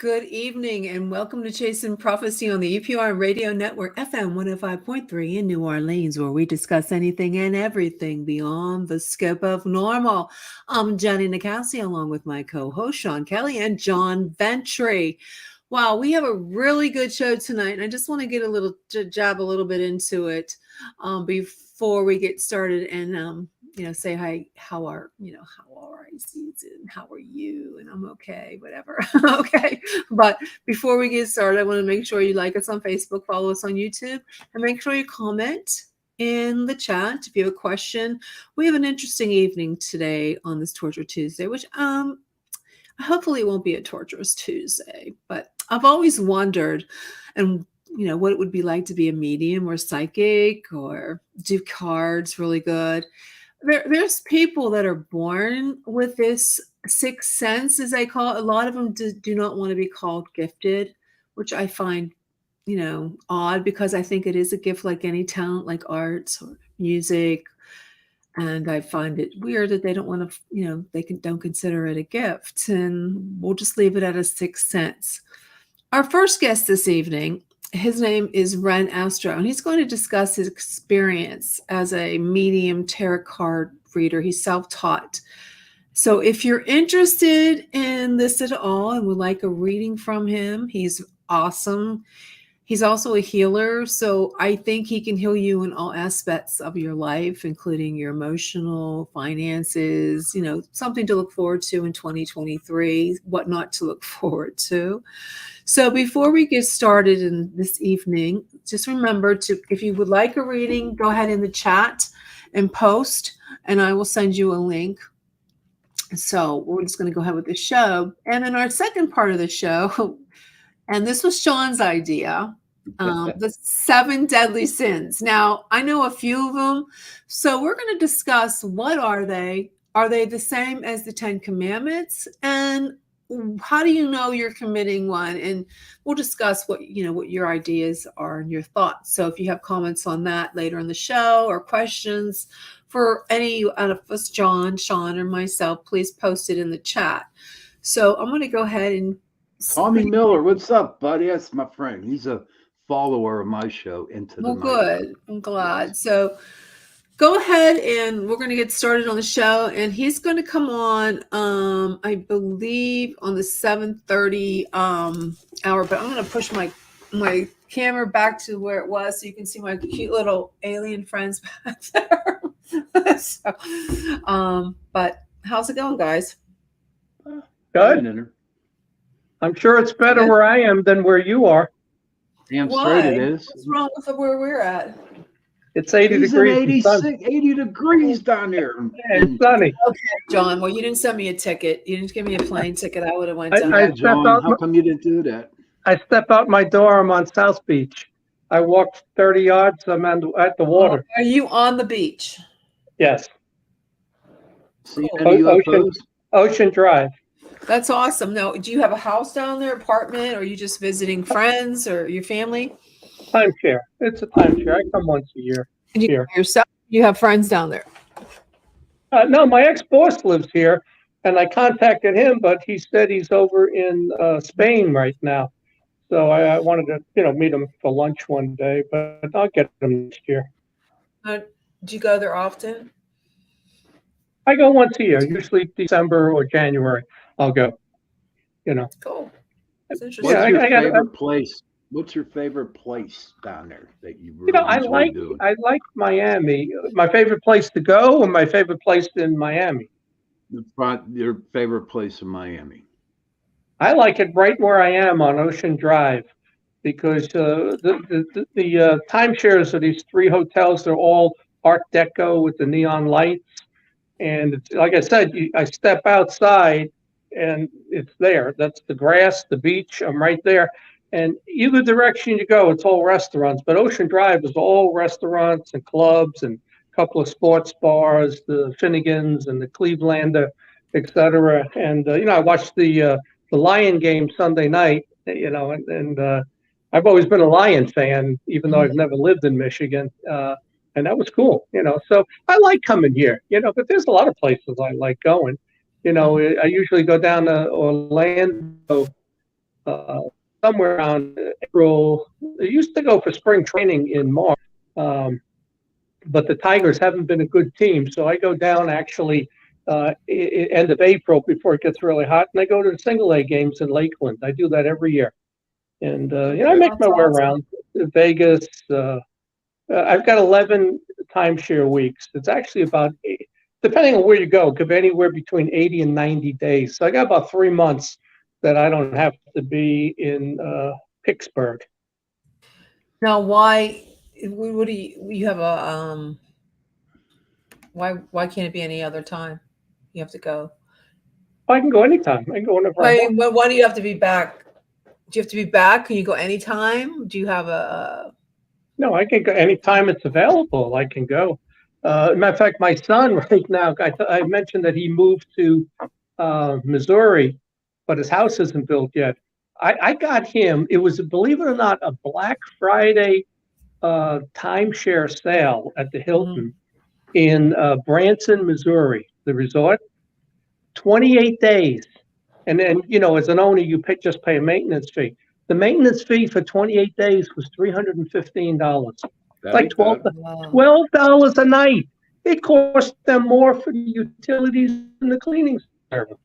Good evening and welcome to Chasing Prophecy on the EPR Radio Network, FM 105.3 in New Orleans, where we discuss anything and everything beyond the scope of normal. I'm Jenny Nicassi, along with my co-host Sean Kelly and John Ventry. Wow, we have a really good show tonight, and I just want to get jab a little bit into it before we get started and say hi. How are I season? How are you? And I'm okay, whatever. Okay. But before we get started, I want to make sure you like us on Facebook, follow us on YouTube, and make sure you comment in the chat if you have a question. We have an interesting evening today on this Torture Tuesday, which hopefully it won't be a torturous Tuesday, but I've always wondered what it would be like to be a medium or psychic or do cards really good. There's people that are born with this sixth sense, as I call it. A lot of them do not want to be called gifted, which I find, odd, because I think it is a gift like any talent, like arts or music. And I find it weird that they don't want to, don't consider it a gift. And we'll just leave it at a sixth sense. Our first guest this evening, his name is Ren Astro, and he's going to discuss his experience as a medium tarot card reader. He's self-taught. So if you're interested in this at all and would like a reading from him, he's awesome. He's also a healer, so I think he can heal you in all aspects of your life, including your emotional, finances, something to look forward to in 2023, what not to look forward to. So before we get started in this evening, just remember to, if you would like a reading, go ahead in the chat and post, and I will send you a link. So we're just going to go ahead with the show. And in our second part of the show, and this was Sean's idea, the 7 deadly sins. Now, I know a few of them, so we're going to discuss what are they? Are they the same as the 10 Commandments? And how do you know you're committing one? And we'll discuss what your ideas are and your thoughts. So if you have comments on that later in the show or questions for any out of us, John, Sean, or myself, please post it in the chat. So I'm going to go ahead and Tommy Miller, what's up, buddy? That's my friend. He's a follower of my show, Into the Night. Good. I'm glad. Yes. So go ahead and we're going to get started on the show. And he's going to come on, I believe, on the 7:30 hour. But I'm going to push my camera back to where it was so you can see my cute little alien friends back there. But how's it going, guys? Good. I'm sure it's better where I am than where you are. Damn straight it is. What's wrong with where we're at? It's 80 degrees. 80 degrees down there. It's sunny. Okay, John. Well, you didn't send me a ticket. You didn't give me a plane ticket. I would have went down. How come you didn't do that? I step out my door. I'm on South Beach. I walked 30 yards. I'm at the water. Are you on the beach? Yes. See any Ocean Drive. That's awesome. Now, do you have a house down there, apartment, or are you just visiting friends or your family? Timeshare. It's a timeshare. I come once a year. And you have friends down there? No, my ex-boss lives here, and I contacted him, but he said he's over in Spain right now. So I wanted to, meet him for lunch one day, but I'll get him next year. Do you go there often? I go once a year, usually December or January. I'll go. Cool. That's interesting. What's your favorite place? What's your favorite place down there that you really enjoy doing? I like Miami. My favorite place to go, or my favorite place in Miami? Your favorite place in Miami? I like it right where I am on Ocean Drive, because the timeshares of these 3 hotels, they're all Art Deco with the neon lights. And it's, like I said, I step outside and it's there. That's the grass, the beach. I'm right there. And either direction you go, it's all restaurants. But Ocean Drive is all restaurants and clubs and a couple of sports bars, the Finnegans and the Clevelander, etc. And, I watched the Lion game Sunday night, and I've always been a Lion fan, even though I've never lived in Michigan. And that was cool, So I like coming here, but there's a lot of places I like going. I usually go down to Orlando somewhere around April. They used to go for spring training in March, but the Tigers haven't been a good team. So I go down actually end of April before it gets really hot, and I go to the single A games in Lakeland. I do that every year, and I make That's my way awesome. around Vegas. I've got 11 timeshare weeks. It's actually about, depending on where you go, it could be anywhere between 80 and 90 days. So I got about 3 months that I don't have to be in Pittsburgh. Now, why? What do you have a Why can't it be any other time? You have to go. I can go anytime. I can go whenever I want. Why do you have to be back? Do you have to be back? Can you go anytime? Do you have a? No, I can go anytime it's available. I can go. Matter of fact, my son right now, I mentioned that he moved to Missouri, but his house isn't built yet. I got him. It was, believe it or not, a Black Friday timeshare sale at the Hilton in Branson, Missouri, the resort. 28 days. And then, as an owner, you just pay a maintenance fee. The maintenance fee for 28 days was $315. It's like $12 a night. It cost them more for the utilities and the cleaning service.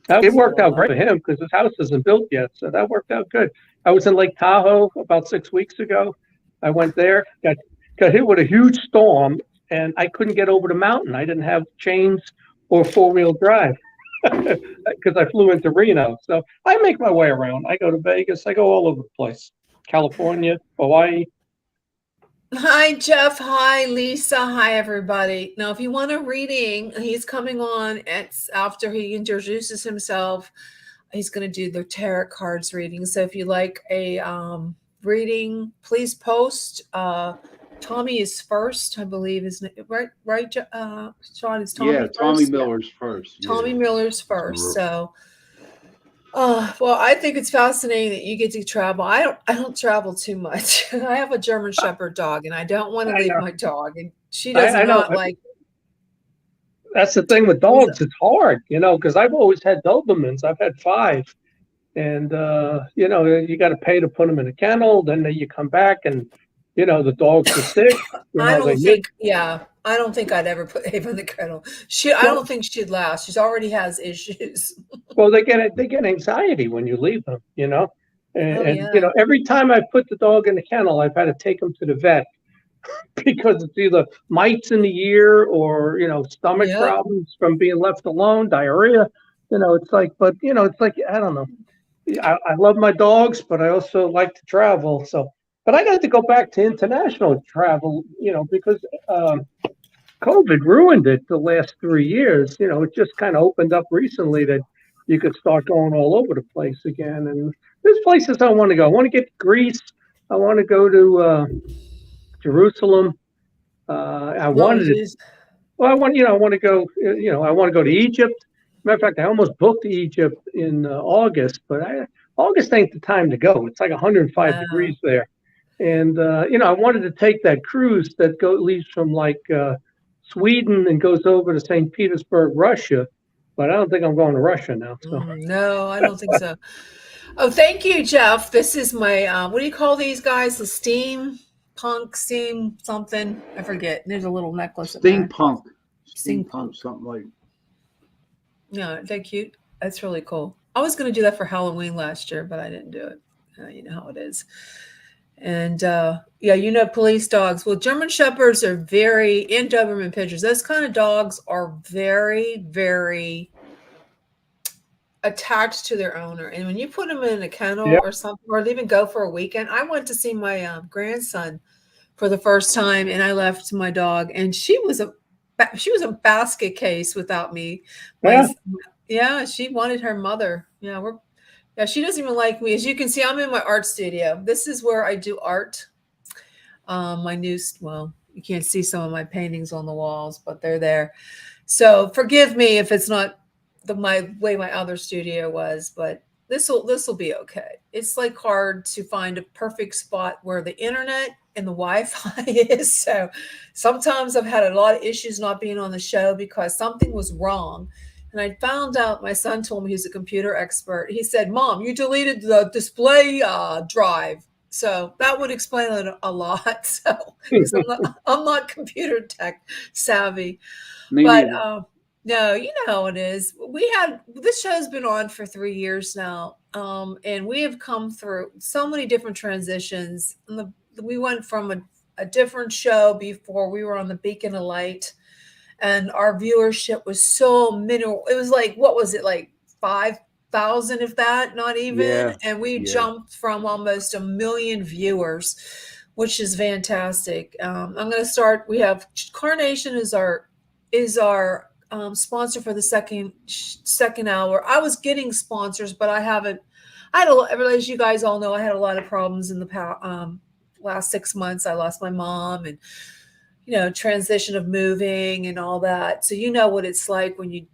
It worked out great for him because his house isn't built yet. So that worked out good. I was in Lake Tahoe about 6 weeks ago. I went there, got hit with a huge storm, and I couldn't get over the mountain. I didn't have chains or four-wheel drive because I flew into Reno. So I make my way around. I go to Vegas. I go all over the place. California, Hawaii. Hi, Jeff. Hi, Lisa. Hi, everybody. Now, if you want a reading, he's coming on after he introduces himself. He's going to do the tarot cards reading. So if you like a reading, please post. Tommy is first, I believe, isn't it? Right, Sean, is Tommy first? Tommy Miller's first. Tommy Miller's first. So, well, I think it's fascinating that you get to travel. I don't travel too much. I have a German Shepherd dog, and I don't want to leave my dog, and she does not like. That's the thing with dogs; it's hard, because I've always had Dobermans. I've had 5, and you got to pay to put them in a kennel. Then you come back and. The dogs are sick. I don't think I'd ever put Ava in the kennel. I don't think she'd last. She's already has issues. Well, they get anxiety when you leave them, and every time I put the dog in the kennel, I've had to take him to the vet because it's either mites in the ear or stomach problems from being left alone, diarrhea. It's like, I don't know. I love my dogs, but I also like to travel, so. But I got to go back to international travel, because COVID ruined it the last 3 years. It just kind of opened up recently that you could start going all over the place again. And there's places I want to go. I want to get to Greece. I want to go to Jerusalem. I want to go. I want to go to Egypt. Matter of fact, I almost booked Egypt in August, but August ain't the time to go. It's like 105 degrees there. And, I wanted to take that cruise that leaves from Sweden and goes over to St. Petersburg, Russia. But I don't think I'm going to Russia now. So. No, I don't think so. Oh, thank you, Jeff. This is my, what do you call these guys? The steam something. I forget. There's a little necklace. Steampunk, something like. Yeah, they're cute. That's really cool. I was going to do that for Halloween last year, but I didn't do it. You know how it is. And police dogs. Well, German Shepherds are in Doberman Pinschers. Those kind of dogs are very, very attached to their owner. And when you put them in a kennel or something, or even go for a weekend, I went to see my grandson for the first time, and I left my dog, and she was a basket case without me. She wanted her mother. She doesn't even like me. As you can see, I'm in my art studio. This is where I do art. You can't see some of my paintings on the walls, but they're there. So forgive me if it's not my way my other studio was, but this will be okay. It's like hard to find a perfect spot where the internet and the Wi-Fi is. So sometimes I've had a lot of issues not being on the show because something was wrong. And I found out, my son told me, he's a computer expert. He said, Mom, you deleted the display drive. So that would explain it a lot. So, because I'm not computer tech savvy. Me But neither. no, you know how it is. This show's been on for 3 years now. And we have come through so many different transitions. We went from a different show before. We were on the Beacon of Light, and our viewership was so minimal. It was like, what was it, like 5,000, if that, not even. Yeah. And we Yeah. jumped from almost 1 million viewers, which is fantastic. I'm going to start. We have Carnation is our sponsor for the second hour. I was getting sponsors, but I haven't. As you guys all know, I had a lot of problems in the last 6 months. I lost my mom, and transition of moving and all that. So you know what it's like when you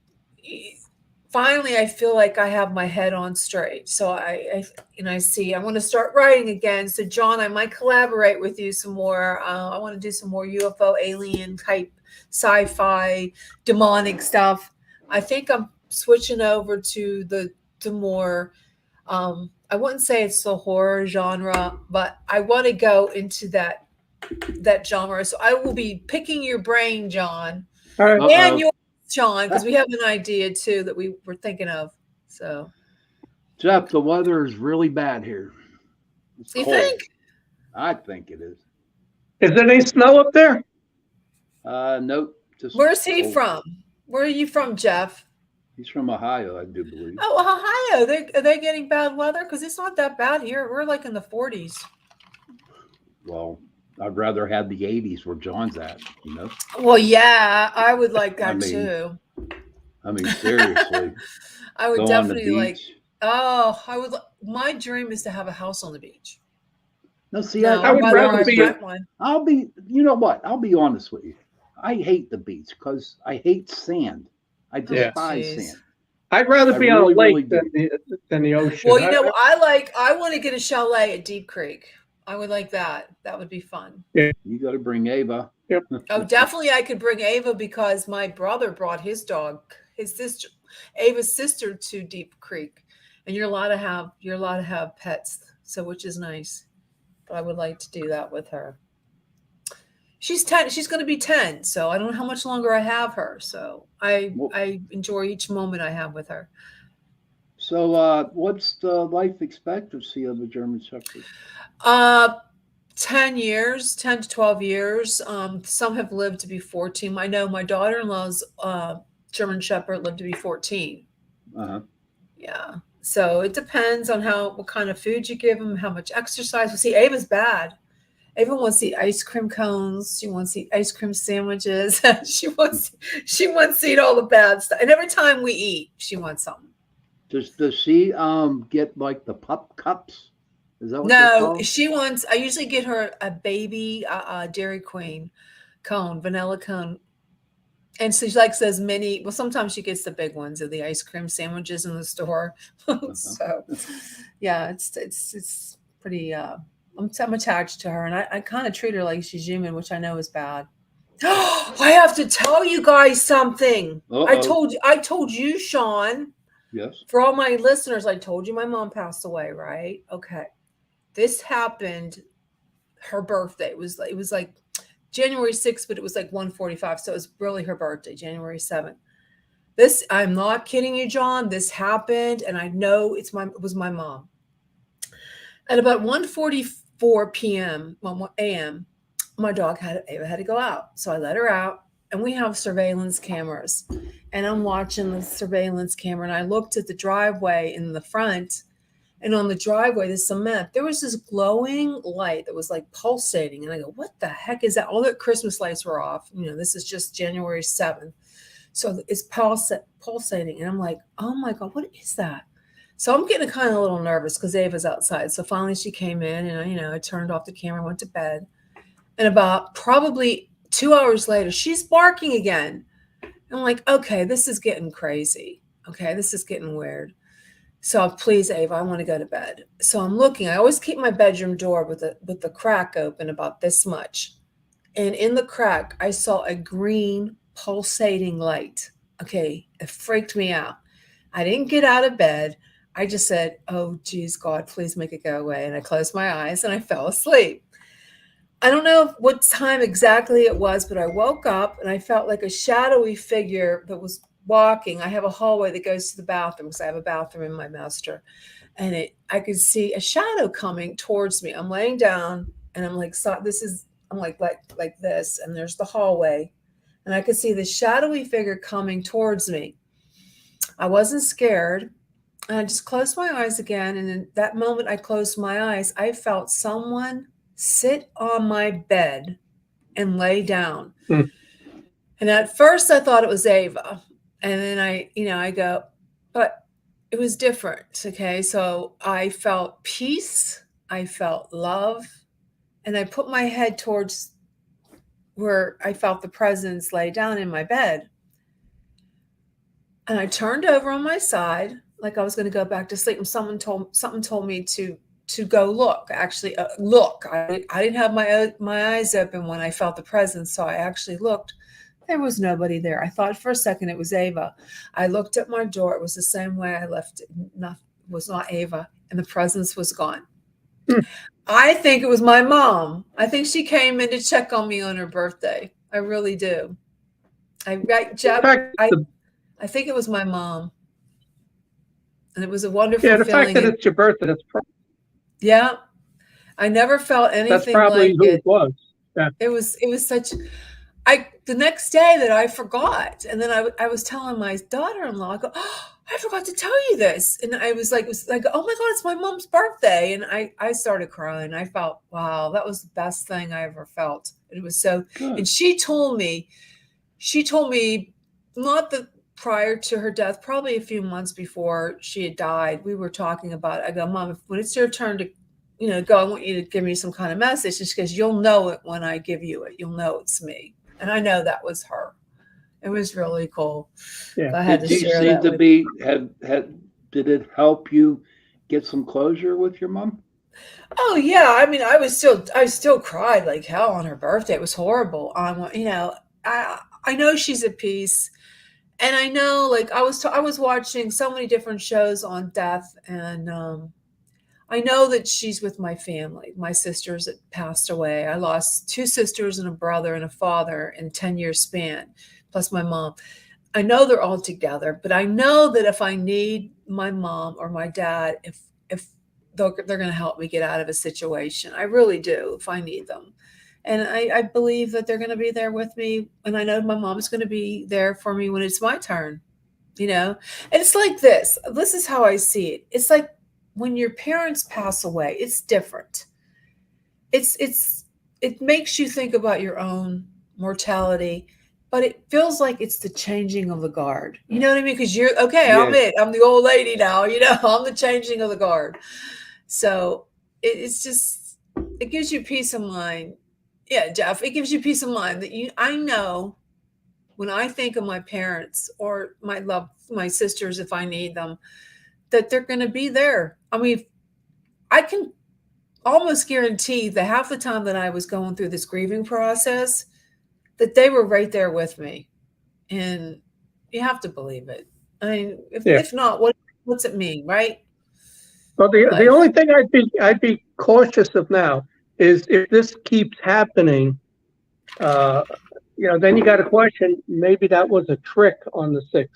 finally, I feel like I have my head on straight. So I want to start writing again. So John, I might collaborate with you some more. I want to do some more UFO alien type sci-fi demonic stuff. I think I'm switching over to the more, I wouldn't say it's the horror genre, but I want to go into that genre. So I will be picking your brain, John, All right. and yours, John, because we have an idea too that we were thinking of. So, Jeff, the weather is really bad here. It's you cold. think? I think it is. Is there any snow up there? Nope. Just Where's he cold. from? Where are you from, Jeff? He's from Ohio, I do believe. Oh, Ohio. Are they getting bad weather? Because it's not that bad here. We're like in the 40s. Well, I'd rather have the 80s where John's at, Well, yeah, I would like that I mean, too. Seriously. I would Go definitely on the like. beach. Oh, my dream is to have a house on the beach. No, see, No, I would whether rather I be- rent one. you know what? I'll be honest with you. I hate the beach because I hate sand. I despise Jeez. sand. I'd rather I be on a really, lake really than the ocean. Well, I want to get a chalet at Deep Creek. I would like that. That would be fun. You got to bring Ava. Oh, definitely I could bring Ava because my brother brought his dog, Ava's sister, to Deep Creek. And you're allowed to have pets, so which is nice. But I would like to do that with her. She's 10. She's going to be 10, so I don't know how much longer I have her. So I enjoy each moment I have with her. So, what's the life expectancy of a German Shepherd? 10 years, 10 to 12 years. Some have lived to be 14. I know my daughter-in-law's German Shepherd lived to be 14. Uh-huh. Yeah. So it depends on what kind of food you give them, how much exercise. Well, see, Ava's bad. Ava wants to eat ice cream cones. She wants to eat ice cream sandwiches. she wants to eat all the bad stuff. And every time we eat, she wants something. Does she get like the pup cups? Is that what they're No, called? she wants. I usually get her a baby Dairy Queen cone, vanilla cone, and she likes those mini. Well, sometimes she gets the big ones of the ice cream sandwiches in the store. So, yeah, it's pretty. I'm attached to her, and I kind of treat her like she's human, which I know is bad. I have to tell you guys something. Uh-oh. I told you, Sean. Yes. For all my listeners, I told you my mom passed away, right? Okay. This happened, her birthday. It was like January 6th, but it was like 1:45. So it was really her birthday, January 7th. I'm not kidding you, John. This happened, and I know it was my mom. At about 1:44 p.m., a.m., my dog Ava had to go out. So I let her out, and we have surveillance cameras. And I'm watching the surveillance camera, and I looked at the driveway in the front, and on the driveway, the cement, there was this glowing light that was like pulsating. And I go, what the heck is that? All the Christmas lights were off. This is just January 7th. So it's pulsating. And I'm like, oh my God, what is that? So I'm getting kind of a little nervous because Ava's outside. So finally she came in, and I turned off the camera, went to bed. And about probably 2 hours later, she's barking again. I'm like, okay, this is getting crazy. Okay, this is getting weird. So please, Ava, I want to go to bed. So I'm looking. I always keep my bedroom door with the crack open about this much. And in the crack, I saw a green pulsating light. Okay, it freaked me out. I didn't get out of bed. I just said, "Oh, geez, God, please make it go away." And I closed my eyes and I fell asleep. I don't know what time exactly it was, but I woke up and I felt like a shadowy figure that was walking. I have a hallway that goes to the bathroom because I have a bathroom in my master. And I could see a shadow coming towards me. I'm laying down and I'm like, so this is, I'm like this, and there's the hallway. And I could see the shadowy figure coming towards me. I wasn't scared. And I just closed my eyes again. And in that moment I closed my eyes, I felt someone sit on my bed and lay down. Hmm. And at first I thought it was Ava. And then I go, but it was different. Okay. So I felt peace. I felt love. And I put my head towards where I felt the presence lay down in my bed. And I turned over on my side like I was going to go back to sleep. And something told me to go look. Actually, look. I didn't have my eyes open when I felt the presence, so I actually looked. There was nobody there. I thought for a second it was Ava. I looked at my door. It was the same way I left it. Was not Ava, and the presence was gone. I think it was my mom. I think she came in to check on me on her birthday. I really do. Jeff, I think it was my mom. And it was a wonderful feeling. Yeah, the fact that it's your birthday, yeah. I never felt anything that's probably like who it. it was. Yeah. It was such, the next day that I forgot. And then I was telling my daughter-in-law, I go, oh, I forgot to tell you this. And it was like, oh my God, it's my mom's birthday. And I started crying. I felt, wow, that was the best thing I ever felt. It was so good. And she told me not that prior to her death, probably a few months before she had died, we were talking about it. I go, Mom, when it's your turn to, go, I want you to give me some kind of message. And she goes, you'll know it when I give you it. You'll know it's me. And I know that was her. It was really cool. Yeah. I had did you seem to be, did it help you get some closure with your mom? Oh yeah. I mean, I still cried like hell on her birthday. It was horrible. I know she's at peace. And I know, like, I was watching so many different shows on death, and I know that she's with my family, my sisters that passed away. I lost 2 sisters and a brother and a father in 10-year span, plus my mom. I know they're all together, but I know that if I need my mom or my dad, if they're going to help me get out of a situation, I really do, if I need them. And I believe that they're going to be there with me. And I know my mom's going to be there for me when it's my turn, And it's like this. This is how I see it. It's like when your parents pass away, it's different. It makes you think about your own mortality, but it feels like it's the changing of the guard. You know what I mean? Because you're, okay, yeah. I'm the old lady now, I'm the changing of the guard. So it's just, it gives you peace of mind. Yeah, Jeff, it gives you peace of mind that I know when I think of my parents or my sisters, if I need them, that they're going to be there. I mean, I can almost guarantee that half the time that I was going through this grieving process, that they were right there with me. And you have to believe it. I mean, if not, what's it mean, right? Well, the only thing I'd be cautious of now is if this keeps happening, then you got to question, maybe that was a trick on the 6th.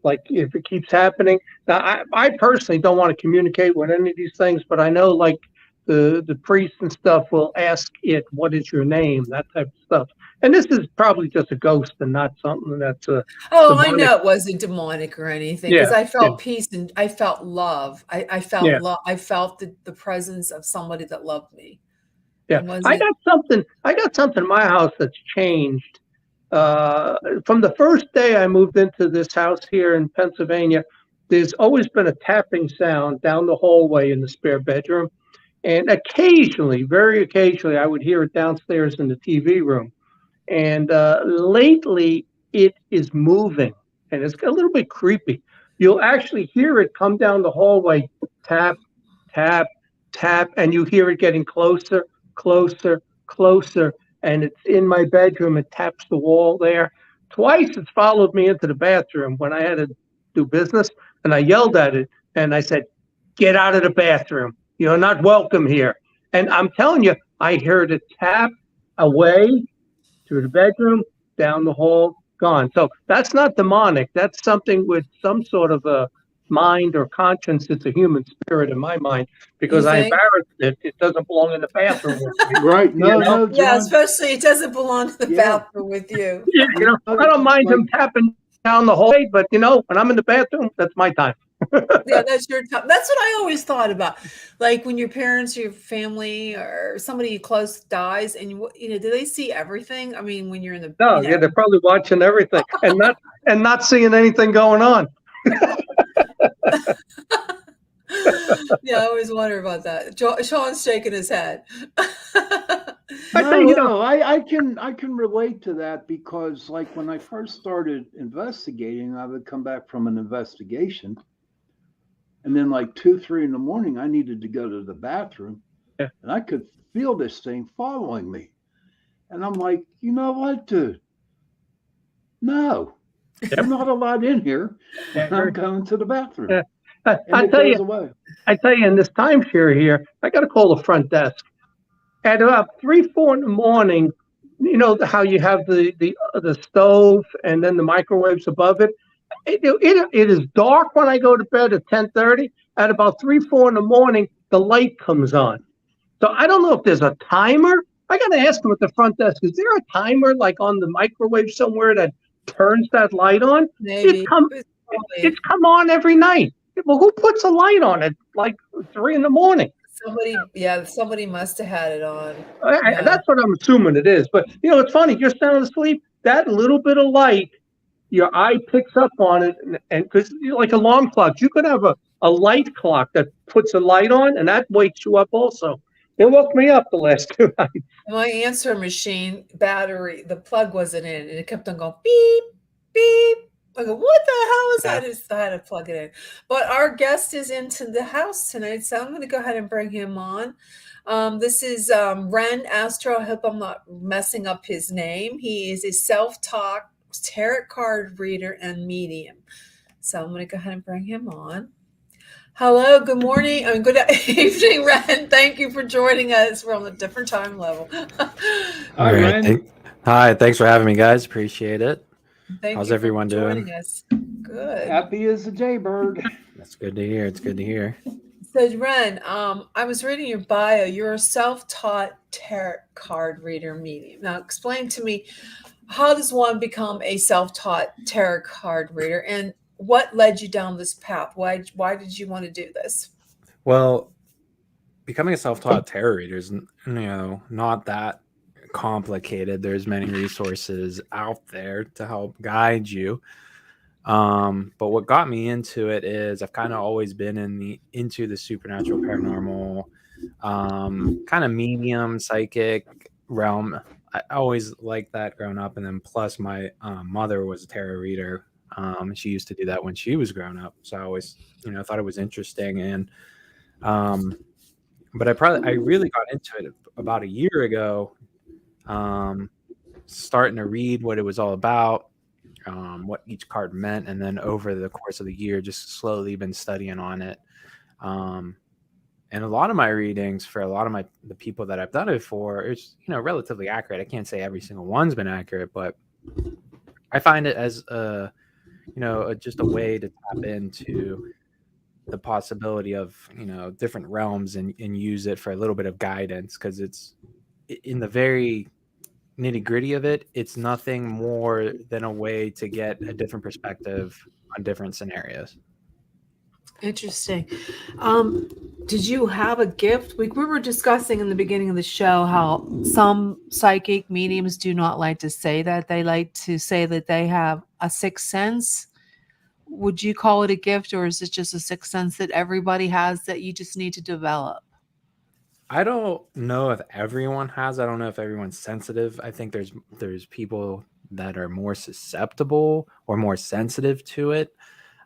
Like if it keeps happening. Now, I personally don't want to communicate with any of these things, but I know like the priests and stuff will ask it, what is your name? That type of stuff. And this is probably just a ghost and not something that's demonic. I know it wasn't demonic or anything, because I felt peace and I felt love. I felt love. I felt the presence of somebody that loved me. Yeah, I got something in my house that's changed. From the first day I moved into this house here in Pennsylvania, there's always been a tapping sound down the hallway in the spare bedroom. And occasionally, very occasionally, I would hear it downstairs in the TV room. And lately, it is moving, and it's a little bit creepy. You'll actually hear it come down the hallway, tap, tap, tap, and you hear it getting closer, closer, closer, and it's in my bedroom. It taps the wall there. Twice it's followed me into the bathroom when I had to do business, and I yelled at it, and I said, "Get out of the bathroom. You're not welcome here." And I'm telling you, I heard it tap away through the bedroom, down the hall, gone. So that's not demonic. That's something with some sort of a mind or conscience. It's a human spirit in my mind You because I think? embarrassed it. It doesn't belong in the bathroom with me. Right? No, You know? no, Yeah, John. especially it doesn't belong to the Yeah. bathroom with you. Yeah, I don't mind like, him tapping down the hallway, but when I'm in the bathroom, that's my time. Yeah, that's your time. That's what I always thought about. Like when your parents or your family or somebody close dies and do they see everything? I mean, when you're in the, No, yeah, they're probably watching everything and not seeing anything going on. Yeah, I always wonder about that. Sean's shaking his head. I no, think no, I can relate to that because like when I first started investigating, I would come back from an investigation, and then like 2, 3 in the morning, I needed to go to the bathroom, Yeah. and I could feel this thing following me, and I'm like, you know what, dude? No, you're not allowed in here when I'm going to the bathroom, Yeah. and I it tell goes you, away. in this timeshare here, I got to call the front desk at about 3, 4 in the morning. You know how you have the stove and then the microwaves above it. It is dark when I go to bed at 10:30. At about 3, 4 in the morning, the light comes on. So I don't know if there's a timer. I got to ask them at the front desk. Is there a timer like on the microwave somewhere that turns that light on? It's Maybe. come it's come on every night. Well, who puts a light on at like 3 in the morning? Somebody must have had it on. That's what I'm assuming it is. But it's funny. You're sound asleep. That little bit of light, your eye picks up on it, and because like alarm clocks, you could have a light clock that puts a light on, and that wakes you up also. It woke me up the last 2 nights. My answer machine battery, the plug wasn't in, and it kept on going beep, beep. I go, what the hell is that? I had to plug it in. But our guest is into the house tonight, so I'm going to go ahead and bring him on. This is Ren Astro. I hope I'm not messing up his name. He is a self-taught tarot card reader and medium. So I'm going to go ahead and bring him on. Hello, good morning, and good evening, Ren. Thank you for joining us. We're on a different time level. Hi, Ren. Hi, thanks for having me, guys. Appreciate it. How's everyone doing? Joining us. Good. Happy as a jaybird. That's good to hear. It's good to hear. So, Ren, I was reading your bio. You're a self-taught tarot card reader medium. Now, explain to me, how does one become a self-taught tarot card reader, and what led you down this path? Why did you want to do this? Well, becoming a self-taught tarot reader is, not that complicated. There's many resources out there to help guide you. But what got me into it is I've kind of always been into the supernatural, paranormal, kind of medium, psychic realm. I always liked that growing up, and then plus my mother was a tarot reader. She used to do that when she was growing up, so I always, thought it was interesting. And but I really got into it about a year ago, starting to read what it was all about, what each card meant, and then over the course of the year, just slowly been studying on it. And a lot of my readings for a lot of the people that I've done it for, it's relatively accurate. I can't say every single one's been accurate, but I find it as just a way to tap into the possibility of different realms and use it for a little bit of guidance, because it's in the very nitty gritty of it. It's nothing more than a way to get a different perspective on different scenarios. Interesting. Did you have a gift? We were discussing in the beginning of the show how some psychic mediums do not like to say that. They like to say that they have a sixth sense. Would you call it a gift, or is it just a sixth sense that everybody has that you just need to develop? I don't know if everyone has. I don't know if everyone's sensitive. I think there's people that are more susceptible or more sensitive to it.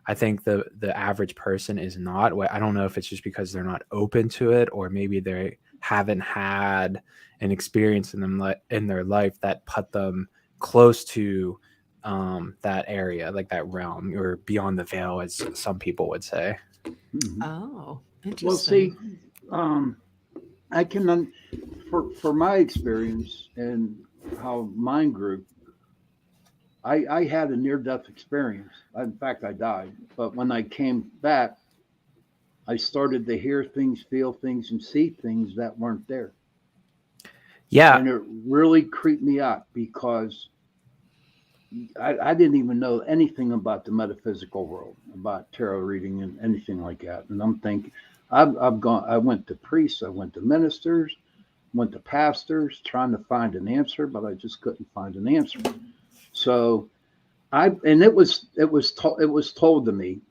I think the average person is not. I don't know if it's just because they're not open to it, or maybe they haven't had an experience in their life that put them close to that area, like that realm, or beyond the veil, as some people would say. Mhm. Oh, Well, see, interesting. I can, for my experience and how mine grew, I had a near death experience. In fact, I died. But when I came back, I started to hear things, feel things, and see things that weren't there. Yeah. And it really creeped me out because I didn't even know anything about the metaphysical world, about tarot reading and anything like that. And I'm thinking, I've gone, I went to priests, I went to ministers, went to pastors trying to find an answer, but I just couldn't find an answer. So and it was told to me,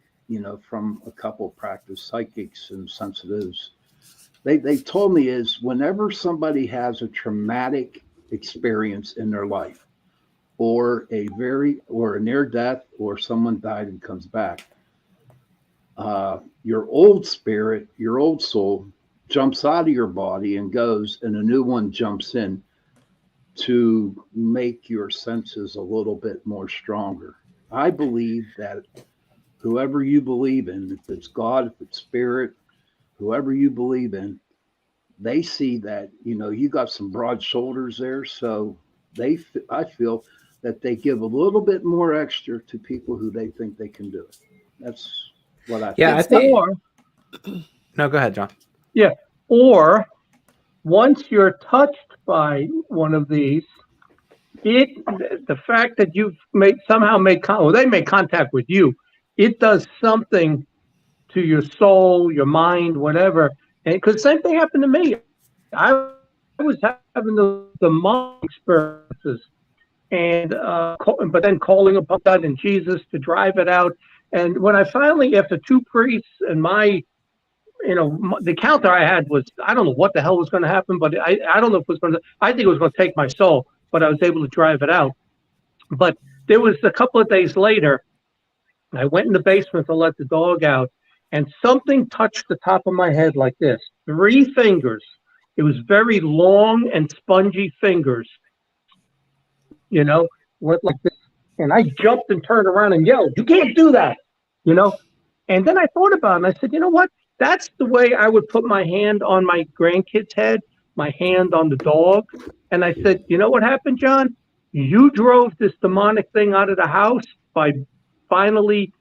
from a couple of practice psychics and sensitives. They told me is whenever somebody has a traumatic experience in their life, or a near death, or someone died and comes back, your old spirit, your old soul, jumps out of your body and goes, and a new one jumps in to make your senses a little bit more stronger. I believe that whoever you believe in, if it's God, if it's spirit, whoever you believe in, they see that, you got some broad shoulders there. So I feel that they give a little bit more extra to people who they think they can do it. That's what I Yeah, I think. It's think. Or, No, go ahead, John. yeah, or once you're touched by one of these, it the fact that you've they made contact with you, it does something to your soul, your mind, whatever. And because same thing happened to me. I was having the mind experiences, and but then calling upon God and Jesus to drive it out. And when I finally, after two priests and the counter I had was, I don't know what the hell was going to happen, but I don't know if it was going to, I think it was going to take my soul, but I was able to drive it out. But there was a couple of days later, I went in the basement to let the dog out, and something touched the top of my head like this, three fingers. It was very long and spongy fingers, you know, went like this. And I jumped and turned around and yelled, "You can't do that!" You know? And then I thought about it and I said, you know what? That's the way I would put my hand on my grandkid's head, my hand on the dog. And I said, you know what happened, John? You drove this demonic thing out of the house by finally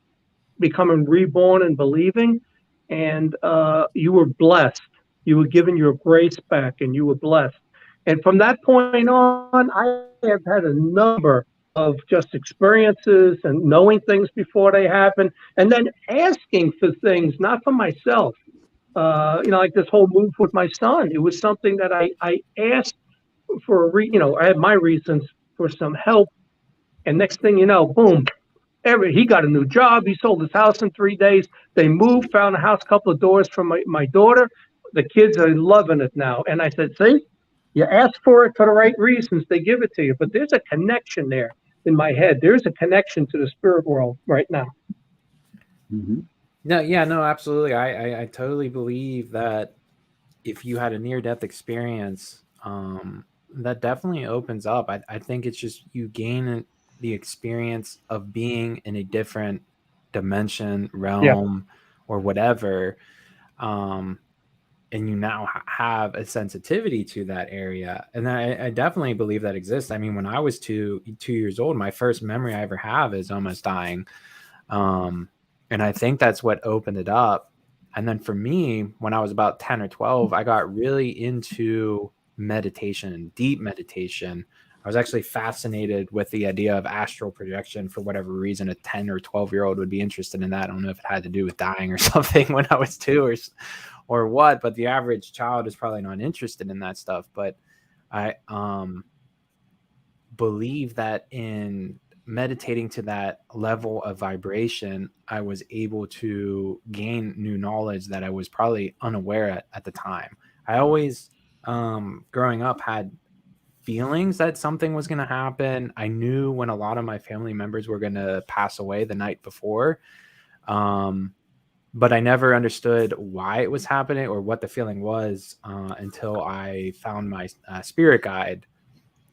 becoming reborn and believing. And you were blessed. You were given your grace back and you were blessed. And from that point on, I have had a number of just experiences and knowing things before they happen, and then asking for things, not for myself. Like this whole move with my son. It was something that I asked for. I had my reasons for some help, and next thing you know, boom, he got a new job. He sold his house in 3 days. They moved, found a house a couple of doors from my daughter. The kids are loving it now. And I said, see, you ask for it for the right reasons, they give it to you. But there's a connection there in my head. There's a connection to the spirit world right now. Mm-hmm. No, yeah, no, absolutely. I totally believe that if you had a near-death experience, that definitely opens up. I think it's just you gain the experience of being in a different dimension, Yeah. realm, or whatever, and you now have a sensitivity to that area. And I definitely believe that exists. I mean, when I was 2 years old, my first memory I ever have is almost dying. And I think that's what opened it up. And then for me, when I was about 10 or 12, I got really into meditation, deep meditation. I was actually fascinated with the idea of astral projection. For whatever reason, a 10 or 12-year-old would be interested in that. I don't know if it had to do with dying or something when I was 2 or what, but the average child is probably not interested in that stuff. But I believe that in meditating to that level of vibration, I was able to gain new knowledge that I was probably unaware at the time. I always, growing up, had feelings that something was going to happen. I knew when a lot of my family members were going to pass away the night before. But I never understood why it was happening or what the feeling was until I found my spirit guide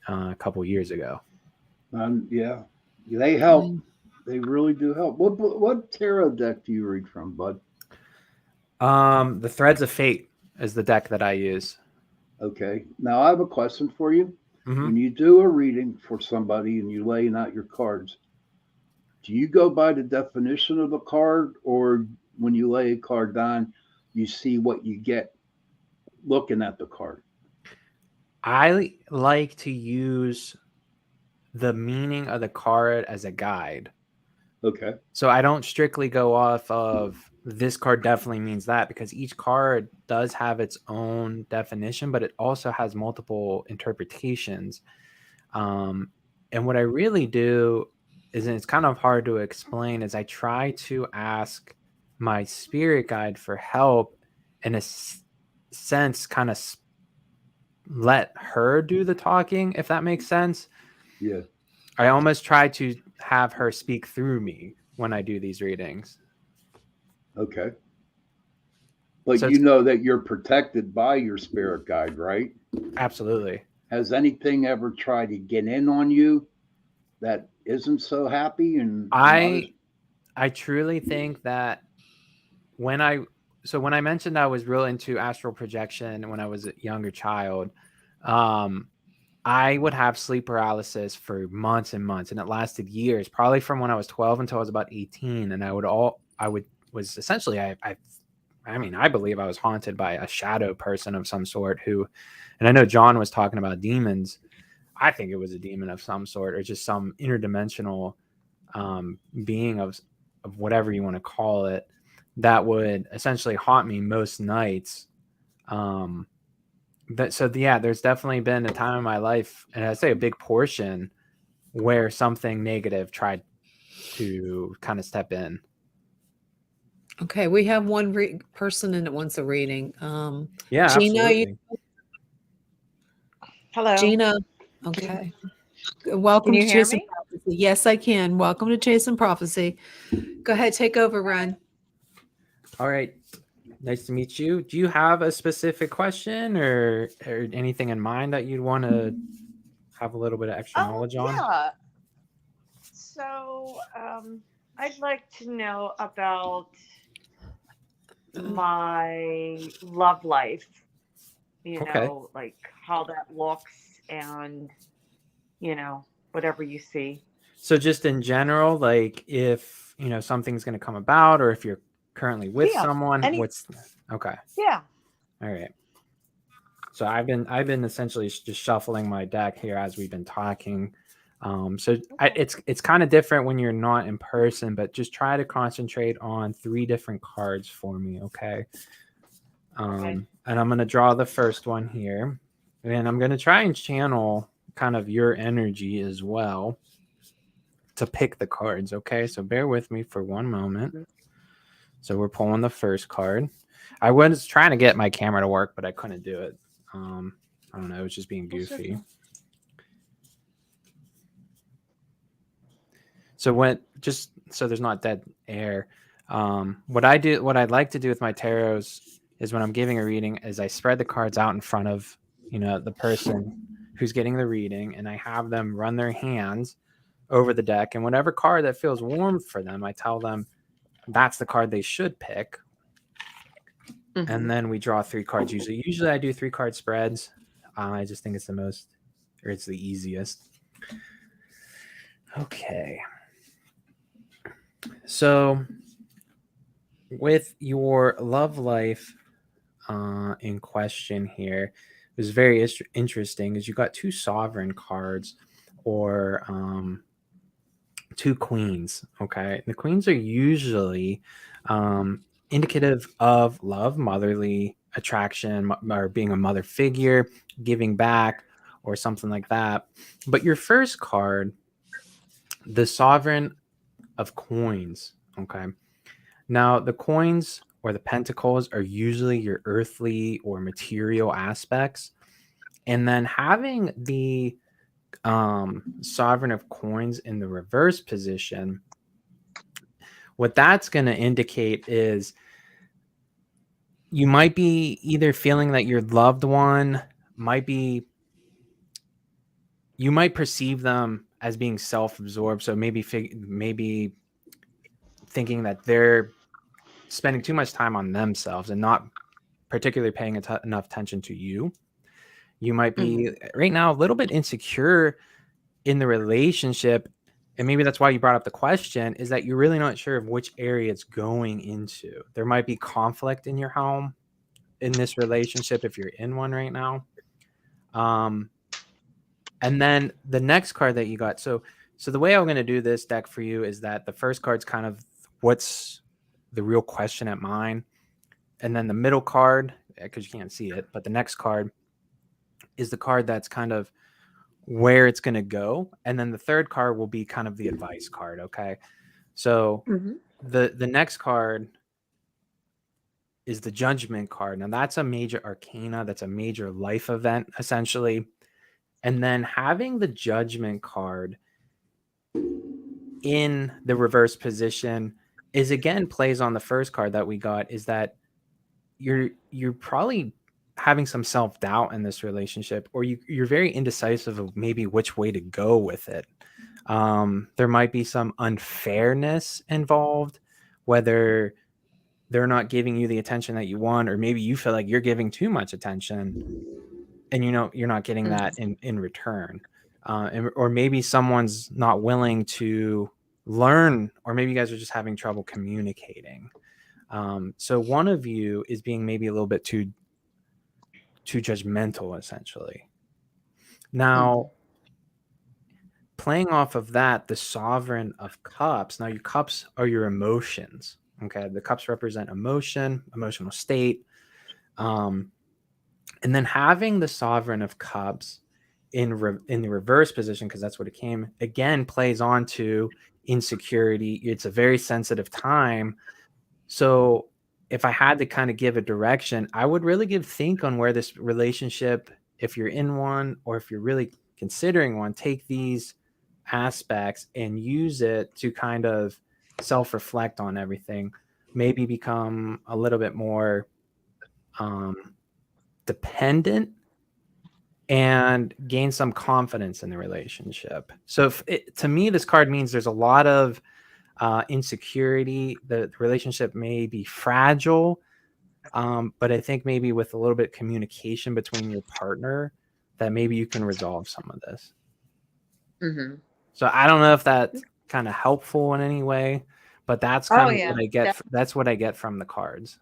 a couple years ago. Yeah, They help. They really do help. What tarot deck do you read from, bud? The Threads of Fate is the deck that I use. Okay. Now I have a question for you. Mm-hmm. When you do a reading for somebody and you laying out your cards, do you go by the definition of the card, or when you lay a card down, you see what you get looking at the card? I like to use the meaning of the card as a guide. Okay. So I don't strictly go off of this card definitely means that, because each card does have its own definition, but it also has multiple interpretations. And what I really do is, and it's kind of hard to explain, is I try to ask my spirit guide for help in a sense, kind of let her do the talking, if that makes sense. Yeah. I almost try to have her speak through me when I do these readings. Okay. But So you know that you're protected by your spirit guide, right? Absolutely. Has anything ever tried to get in on you that isn't so happy? And I truly think that when I mentioned I was real into astral projection when I was a younger child, I would have sleep paralysis for months and months, and it lasted years, probably from when I was 12 until I was about 18. And I was essentially, I believe I was haunted by a shadow person of some sort who, and I know John was talking about demons. I think it was a demon of some sort, or just some interdimensional being of whatever you want to call it, that would essentially haunt me most nights. There's definitely been a time in my life, and I'd say a big portion, where something negative tried to kind of step in. Okay, we have one person in that wants a reading. Yeah, Gina, absolutely. Hello. Gina, okay. Welcome Can you to hear Chasing me? Prophecy. Yes, I can. Welcome to Chasing Prophecy. Go ahead, take over, Ren. All right. Nice to meet you. Do you have a specific question or anything in mind that you'd want to have a little bit of extra knowledge on? Yeah. So, I'd like to know about my love life, Okay. like how that looks and, whatever you see. So just in general, like if, something's going to come about, or if you're currently with Yeah. someone, Any- okay. Yeah. All right. So I've been essentially just shuffling my deck here as we've been talking. It's kind of different when you're not in person, but just try to concentrate on 3 different cards for me, okay? Okay. And I'm going to draw the first one here, and I'm going to try and channel kind of your energy as well to pick the cards, okay? So bear with me for one moment. So we're pulling the first card. I was trying to get my camera to work, but I couldn't do it. I don't know, it was just being goofy. So so there's not dead air. What I'd like to do with my tarots is, when I'm giving a reading, is I spread the cards out in front of, the person who's getting the reading, and I have them run their hands over the deck, and whatever card that feels warm for them, I tell them that's the card they should pick. Mm-hmm. And then we draw 3 cards. Usually I do 3 card spreads. I just think it's it's the easiest. Okay. So with your love life in question here, it was very interesting, is you got 2 sovereign cards, or 2 queens. Okay. The queens are usually indicative of love, motherly attraction, or being a mother figure, giving back, or something like that. But your first card, the Sovereign of Coins, okay? Now, the coins or the pentacles are usually your earthly or material aspects. And then having the Sovereign of Coins in the reverse position, what that's going to indicate is you might be either feeling that your loved one you might perceive them as being self-absorbed. So maybe thinking that they're spending too much time on themselves and not particularly paying enough attention to you. You might be right now a little bit insecure in the relationship. And maybe that's why you brought up the question, is that you're really not sure of which area it's going into. There might be conflict in your home, in this relationship, if you're in one right now. And then the next card that you got. So the way I'm going to do this deck for you is that the first card's kind of what's the real question at mind. And then the middle card, because you can't see it, but the next card is the card that's kind of where it's going to go. And then the third card will be kind of the advice card. Okay. So the next card is the judgment card. Now that's a major arcana. That's a major life event, essentially. And then having the judgment card in the reverse position is, again, plays on the first card that we got, is that you're probably having some self-doubt in this relationship, or you're very indecisive of maybe which way to go with it. There might be some unfairness involved, whether they're not giving you the attention that you want, or maybe you feel like you're giving too much attention and you're not getting that in return. Or maybe someone's not willing to learn, or maybe you guys are just having trouble communicating. So one of you is being maybe a little bit too judgmental, essentially. Now, playing off of that, the Sovereign of Cups. Now, your cups are your emotions. Okay, the cups represent emotion, emotional state. And then having the Sovereign of Cups in the reverse position, because that's what it came, again, plays on to insecurity. It's a very sensitive time. So if I had to kind of give a direction, I would really think on where this relationship, if you're in one or if you're really considering one, take these aspects and use it to kind of self-reflect on everything, maybe become a little bit more dependent and gain some confidence in the relationship. So to me, this card means there's a lot of insecurity. The relationship may be fragile, but I think maybe with a little bit of communication between your partner, that maybe you can resolve some of this. So I don't know if that's kind of helpful in any way, but that's kind of what I get. That's what I get from the cards.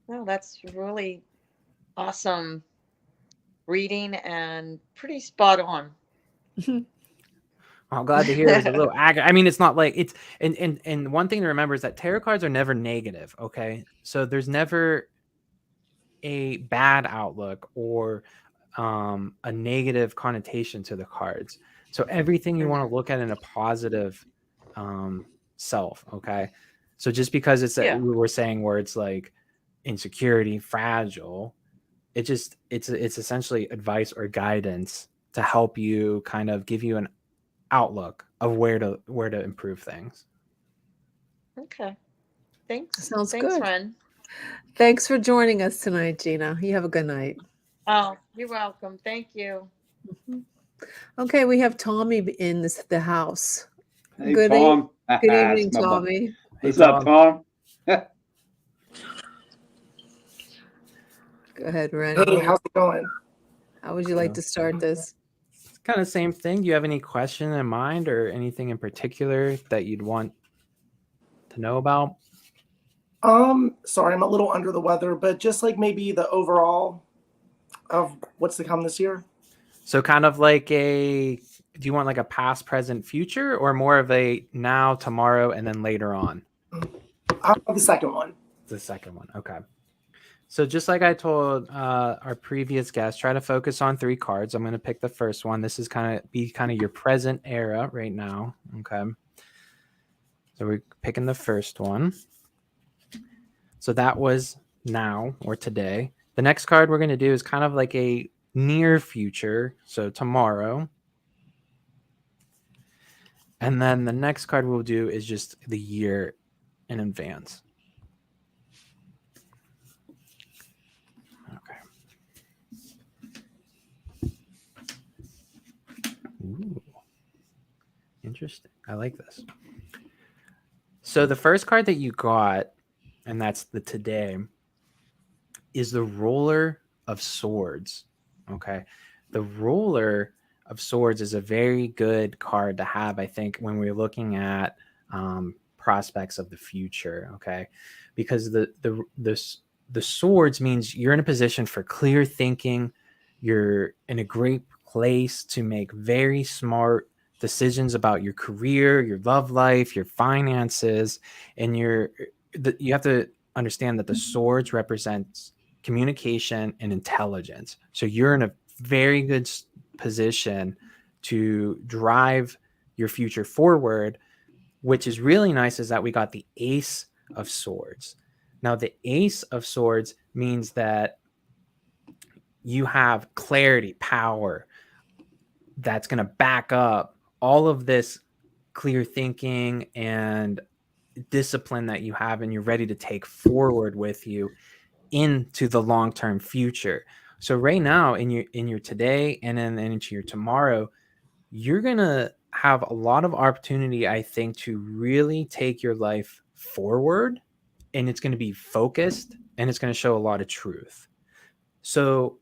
Well, that's really awesome reading and pretty spot on. I'm glad to hear it was a little accurate. I mean, it's not like it's and one thing to remember is that tarot cards are never negative. Okay, so there's never a bad outlook or a negative connotation to the cards. So everything you want to look at in a positive self. Okay, so just because it's we were saying where it's like insecurity, fragile, it's essentially advice or guidance to help you, kind of give you an outlook of where to improve things. Okay. Thanks. Sounds Thanks, good. Ren. Thanks for joining us tonight, Gina. You have a good night. Oh, you're welcome. Thank you. Okay, we have Tommy in the house. Hey, Good Tom. Good evening, That's my bud. Tommy. What's up, Tom? Go ahead, Ren. Hey, how's it going? How would you like to start this? It's kind of the same thing. Do you have any question in mind or anything in particular that you'd want to know about? Sorry, I'm a little under the weather, but just like maybe the overall of what's to come this year. So kind of like do you want like a past, present, future, or more of a now, tomorrow, and then later on? The second one. The second one. Okay. So just like I told our previous guest, try to focus on 3 cards. I'm going to pick the first one. This is kind of your present era right now. Okay. So we're picking the first one. So that was now or today. The next card we're going to do is kind of like a near future. So tomorrow. And then the next card we'll do is just the year in advance. Okay. Ooh. Interesting. I like this. So the first card that you got, and that's the today, is the Ruler of Swords. Okay. The Ruler of Swords is a very good card to have, I think, when we're looking at prospects of the future. Okay. Because the swords means you're in a position for clear thinking. You're in a great place to make very smart decisions about your career, your love life, your finances, and you have to understand that the swords represents communication and intelligence. So you're in a very good position to drive your future forward, which is really nice is that we got the Ace of Swords. Now, the Ace of Swords means that you have clarity, power that's going to back up all of this clear thinking and discipline that you have, and you're ready to take forward with you into the long-term future. So right now in your today and then into your tomorrow, you're going to have a lot of opportunity, I think, to really take your life forward, and it's going to be focused and it's going to show a lot of truth. So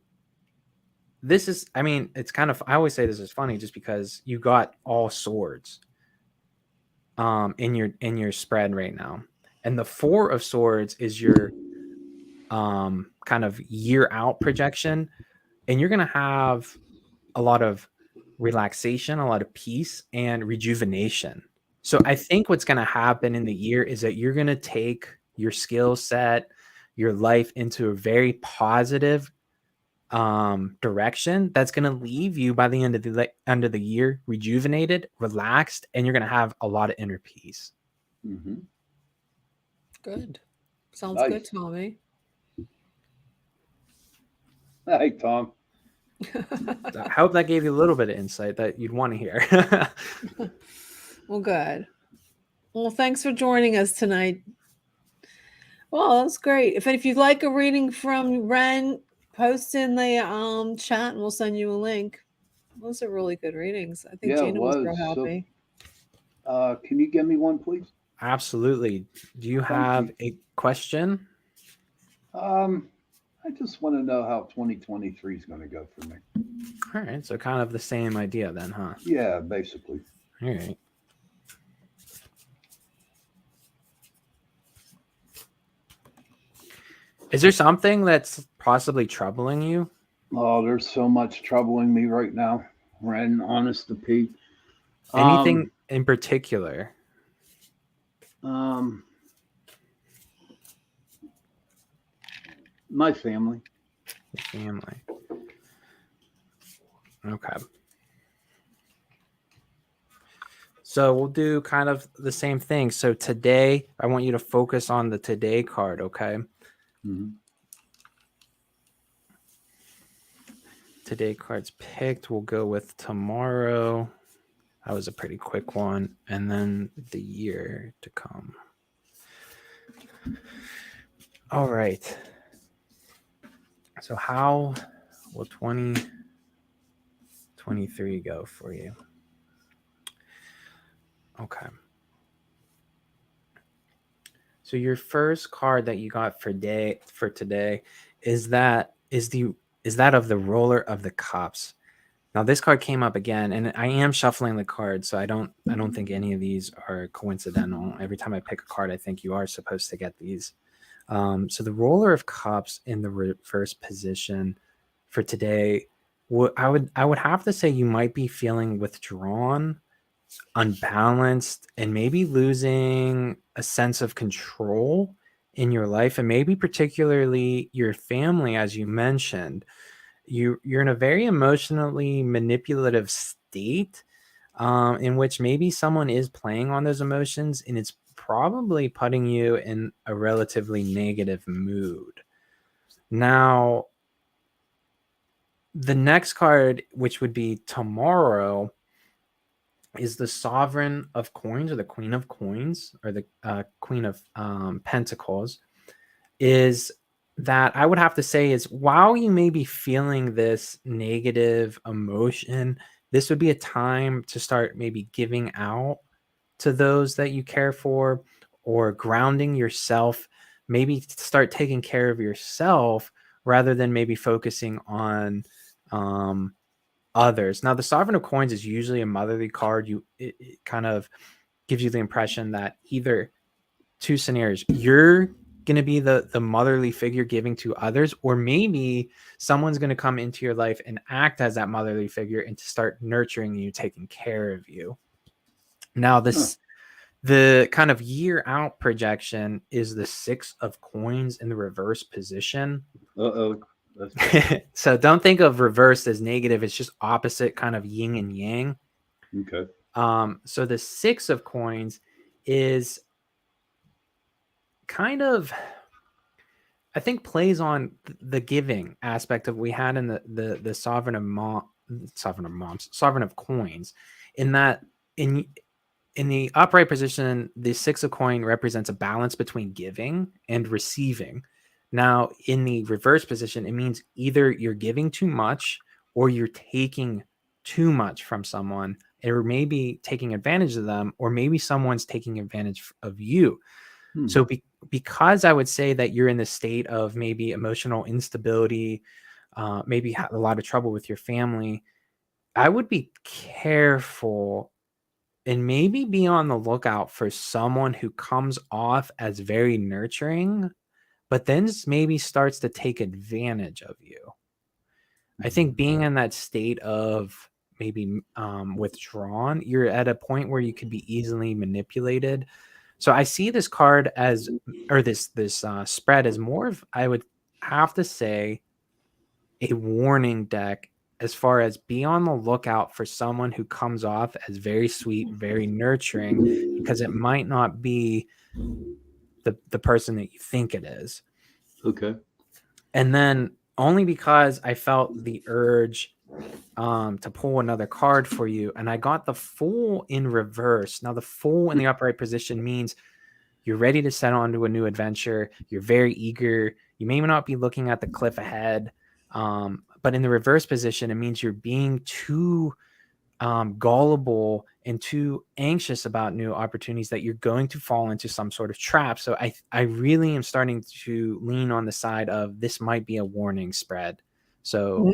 this is, I mean, it's kind of, I always say this is funny just because you got all swords in your spread right now. And the Four of Swords is your kind of year out projection, and you're going to have a lot of relaxation, a lot of peace and rejuvenation. So I think what's going to happen in the year is that you're going to take your skill set, your life into a very positive direction that's going to leave you by the end of the year rejuvenated, relaxed, and you're going to have a lot of inner peace. Mm-hmm. Good. Sounds Nice. good, Tommy. Hey, Tom. I hope that gave you a little bit of insight that you'd want to hear. Well, good. Well, thanks for joining us tonight. Well, that's great. If you'd like a reading from Ren, post in the chat and we'll send you a link. Those are really good readings. I think Yeah, it Gina was real was. So, happy. can you give me one, please? Absolutely. Do you Thank have you. a question? I just want to know how 2023 is going to go for me. All right. So kind of the same idea then, huh? Yeah, basically. All right. Is there something that's possibly troubling you? Oh, there's so much troubling me right now, Ren, honest to Pete. Anything in particular? My family. Your family. Okay. So we'll do kind of the same thing. So today, I want you to focus on the today card, okay? Mm-hmm. Today card's picked. We'll go with tomorrow. That was a pretty quick one. And then the year to come. All right. So how will 2023 go for you? Okay. So your first card that you got for today is that of the Roller of the Cups. Now this card came up again, and I am shuffling the cards, so I don't think any of these are coincidental. Every time I pick a card, I think you are supposed to get these. So the Roller of Cups in the reverse position for today, I would have to say you might be feeling withdrawn, unbalanced, and maybe losing a sense of control in your life, and maybe particularly your family, as you mentioned. You're in a very emotionally manipulative state, in which maybe someone is playing on those emotions, and it's probably putting you in a relatively negative mood. Now, the next card, which would be tomorrow, is the Sovereign of Coins, or the Queen of Coins, or the Queen of Pentacles. Is that I would have to say is, while you may be feeling this negative emotion, this would be a time to start maybe giving out to those that you care for, or grounding yourself, maybe start taking care of yourself rather than maybe focusing on others. Now, the Sovereign of Coins is usually a motherly card. It kind of gives you the impression that either two scenarios, you're going to be the motherly figure giving to others, or maybe someone's going to come into your life and act as that motherly figure and to start nurturing you, taking care of you. Now, the kind of year out projection is the 6 of Coins in the reverse position. Uh-oh. So don't think of reverse as negative. It's just opposite, kind of yin and yang. Okay. So the 6 of Coins is kind of, I think, plays on the giving aspect of we had in the Sovereign of Coins, in that in the upright position, the 6 of Coin represents a balance between giving and receiving. Now, in the reverse position, it means either you're giving too much or you're taking too much from someone, or maybe taking advantage of them, or maybe someone's taking advantage of you. So because I would say that you're in the state of maybe emotional instability, maybe have a lot of trouble with your family, I would be careful and maybe be on the lookout for someone who comes off as very nurturing, but then maybe starts to take advantage of you. I think being in that state of maybe withdrawn, you're at a point where you could be easily manipulated. So I see this card as, or this spread as more of, I would have to say, a warning deck, as far as be on the lookout for someone who comes off as very sweet, very nurturing, because it might not be the person that you think it is. Okay. And then only because I felt the urge to pull another card for you, and I got the Fool in reverse. Now, the Fool in the upright position means you're ready to set on to a new adventure. You're very eager. You may not be looking at the cliff ahead. But in the reverse position, it means you're being too gullible and too anxious about new opportunities, that you're going to fall into some sort of trap. So I really am starting to lean on the side of this might be a warning spread. So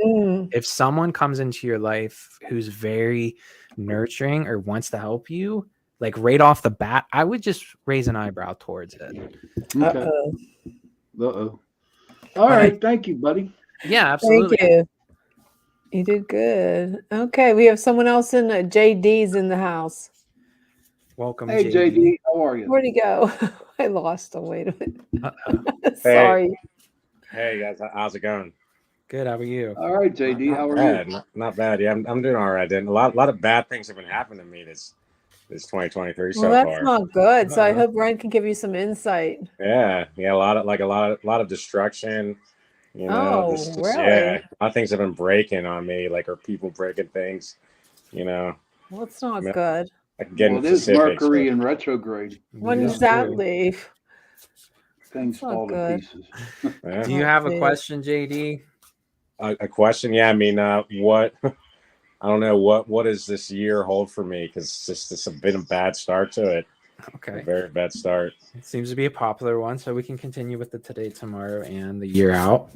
if someone comes into your life who's very nurturing or wants to help you, like right off the bat, I would just raise an eyebrow towards it. Okay. Uh-oh. All right. Thank you, buddy. Yeah, absolutely. Thank you. You did good. Okay, we have someone else in JD's in the house. Welcome, Hey, JD. How are you? Where'd he go? I lost him. Wait a minute. Uh-oh. Sorry. Hey guys, how's it going? Good. How are you? All right, JD. Not How are bad. you? Not bad. Yeah, I'm doing all right. And a lot of bad things have been happening to me this 2023 Well, so that's far. not good. So I Uh-oh. hope Ren can give you some insight. Yeah, a lot of destruction. You know, Oh, really? yeah, a lot of things have been breaking on me, like, or people breaking things. You know, Well, it's not I mean, good. I can get Well, into it is specifics. Mercury in retrograde. When Yeah, does that true. leave? Things That's not fall to good. pieces. Yeah. Do you have a question, JD? A question? Yeah, I mean, what? I don't know what does this year hold for me, because it's been a bad start to it. Okay. A very bad start. It seems to be a popular one, so we can continue with the today, tomorrow, and the year out.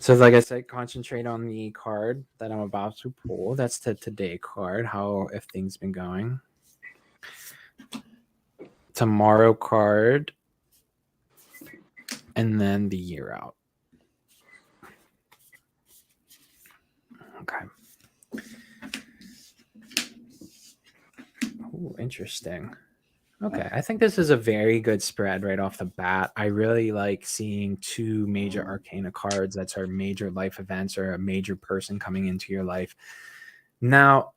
So like I said, concentrate on the card that I'm about to pull. That's the today card. How have things been going? Tomorrow card, and then the year out. Okay. Ooh, interesting. Okay, I think this is a very good spread right off the bat. I really like seeing two major arcana cards. That's our major life events or a major person coming into your life. Now,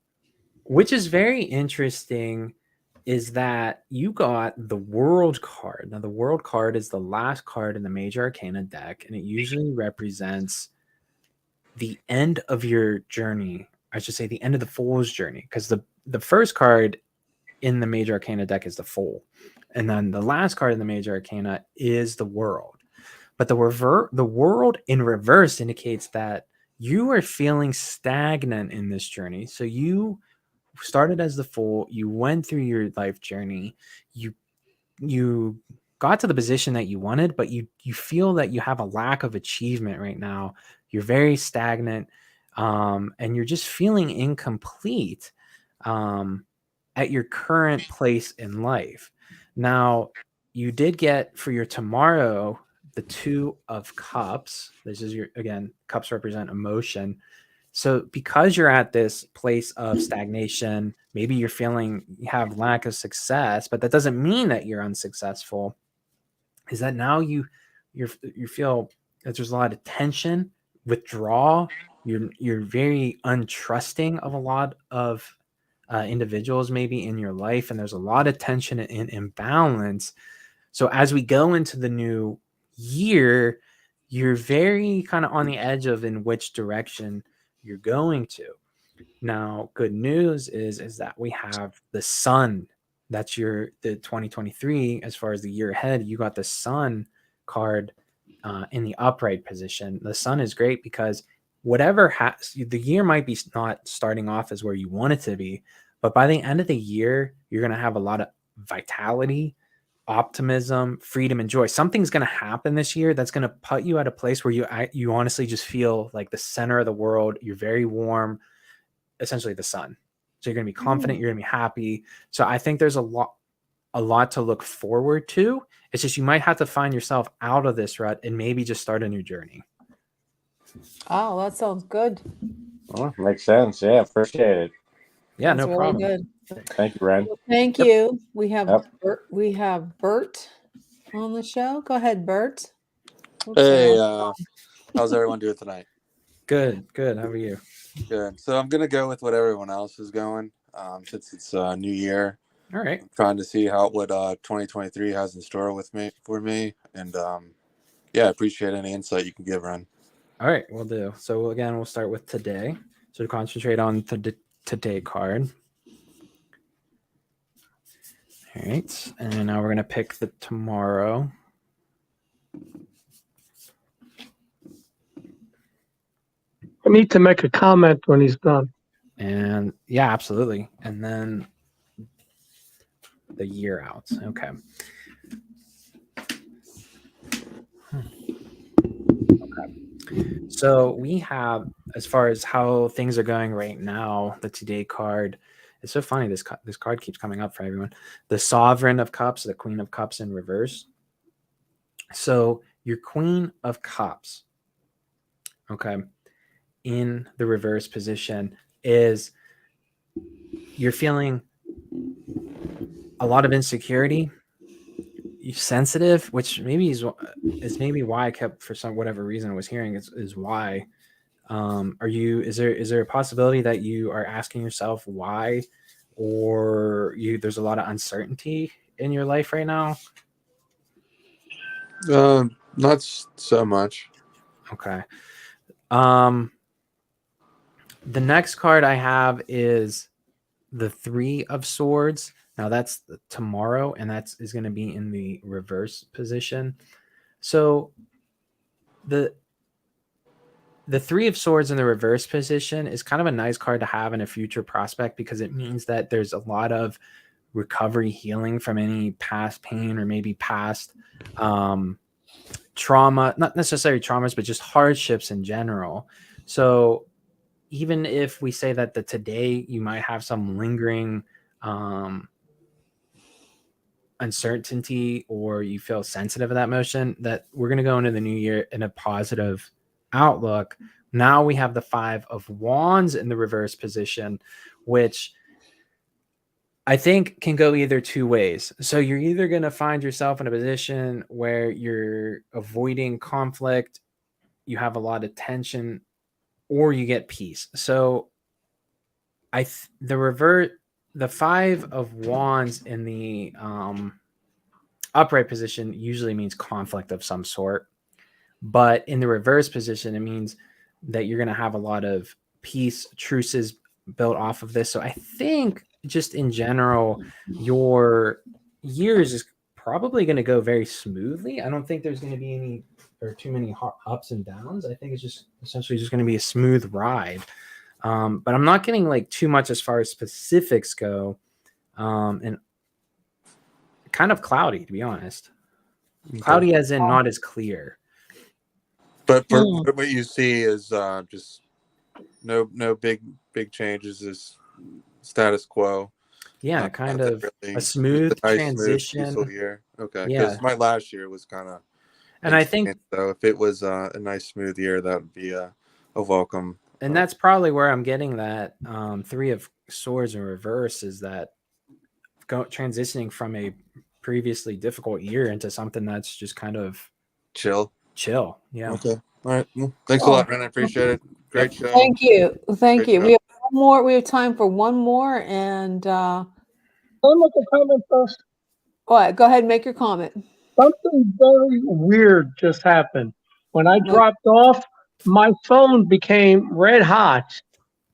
which is very interesting, is that you got the World card. Now, the World card is the last card in the major arcana deck, and it usually represents the end of your journey. I should say the end of the Fool's journey, because the first card in the major arcana deck is the Fool, and then the last card in the major arcana is the World. But the World in reverse indicates that you are feeling stagnant in this journey. So you started as the Fool, you went through your life journey, you got to the position that you wanted, but you feel that you have a lack of achievement right now. You're very stagnant, and you're just feeling incomplete at your current place in life. Now, you did get for your tomorrow the Two of Cups. This is your, again, cups represent emotion. So because you're at this place of stagnation, maybe you're feeling you have lack of success, but that doesn't mean that you're unsuccessful. Is that now you feel that there's a lot of tension, withdrawal. You're very untrusting of a lot of individuals maybe in your life, and there's a lot of tension and imbalance. So as we go into the new year, you're very kind of on the edge of in which direction you're going to. Now, good news is that we have the sun. That's the 2023 as far as the year ahead. You got the sun card in the upright position. The sun is great because whatever the year might be not starting off as where you want it to be, but by the end of the year, you're going to have a lot of vitality, optimism, freedom, and joy. Something's going to happen this year that's going to put you at a place where you honestly just feel like the center of the world. You're very warm, essentially the sun. So you're going to be confident, you're going to be happy. So I think there's a lot to look forward to. It's just you might have to find yourself out of this rut and maybe just start a new journey. Oh, that sounds good. Well, makes sense. Yeah, appreciate it. Yeah, That's no really problem. good. Thank you, Ren. Well, thank you. We have Yep. we have Bert on the show. Go ahead, Bert. Oops, Hey, I how's everyone doing tonight? Good. How are you? Good. So I'm gonna go with what everyone else is going, since it's a new year. All right. I'm trying to see what 2023 has in store for me, and yeah, I appreciate any insight you can give, Ren. All right, we'll do. So again, we'll start with today. So to concentrate on the today card. All right, and now we're going to pick the tomorrow. I need to make a comment when he's done. And yeah, absolutely. And then the year out. Okay. So we have, as far as how things are going right now, the today card. It's so funny. This card keeps coming up for everyone. The Sovereign of Cups, the Queen of Cups in reverse. So your Queen of Cups, okay, in the reverse position is you're feeling a lot of insecurity. You're sensitive, which maybe is maybe why I kept, for some whatever reason I was hearing is why. Is there a possibility that you are asking yourself why, or there's a lot of uncertainty in your life right now? Not so much. Okay. The next card I have is the Three of Swords. Now that's tomorrow, and is going to be in the reverse position. So the Three of Swords in the reverse position is kind of a nice card to have in a future prospect, because it means that there's a lot of recovery, healing from any past pain or maybe past trauma, not necessarily traumas, but just hardships in general. So even if we say that today you might have some lingering uncertainty, or you feel sensitive of that emotion, that we're going to go into the new year in a positive outlook. Now we have the Five of Wands in the reverse position, which I think can go either two ways. So you're either going to find yourself in a position where you're avoiding conflict, you have a lot of tension, or you get peace. So the Five of Wands in the upright position usually means conflict of some sort, but in the reverse position, it means that you're going to have a lot of peace, truces built off of this. So I think just in general, your years is probably going to go very smoothly. I don't think there's going to be any or too many ups and downs. I think it's just essentially just going to be a smooth ride. But I'm not getting like too much as far as specifics go, and kind of cloudy, to be honest. Cloudy as in not as clear. But for what you see is just no big changes. Is status quo. Yeah, kind Nothing of really, a just smooth nice, transition. peaceful year. Okay, Yeah. because my last year was kind of And I think insane, so if it was a nice smooth year, that would be a welcome. and that's probably where I'm getting that Three of Swords in reverse is that transitioning from a previously difficult year into something that's just kind of chill. Yeah. Okay. All right. Well, thanks a lot, man. I appreciate it. Great show. Thank you. Thank Great you. show. We have one more. We have time for one more. And I'll make a comment first. all right, go ahead and make your comment. Something very weird just happened. When I What? dropped off, my phone became red hot.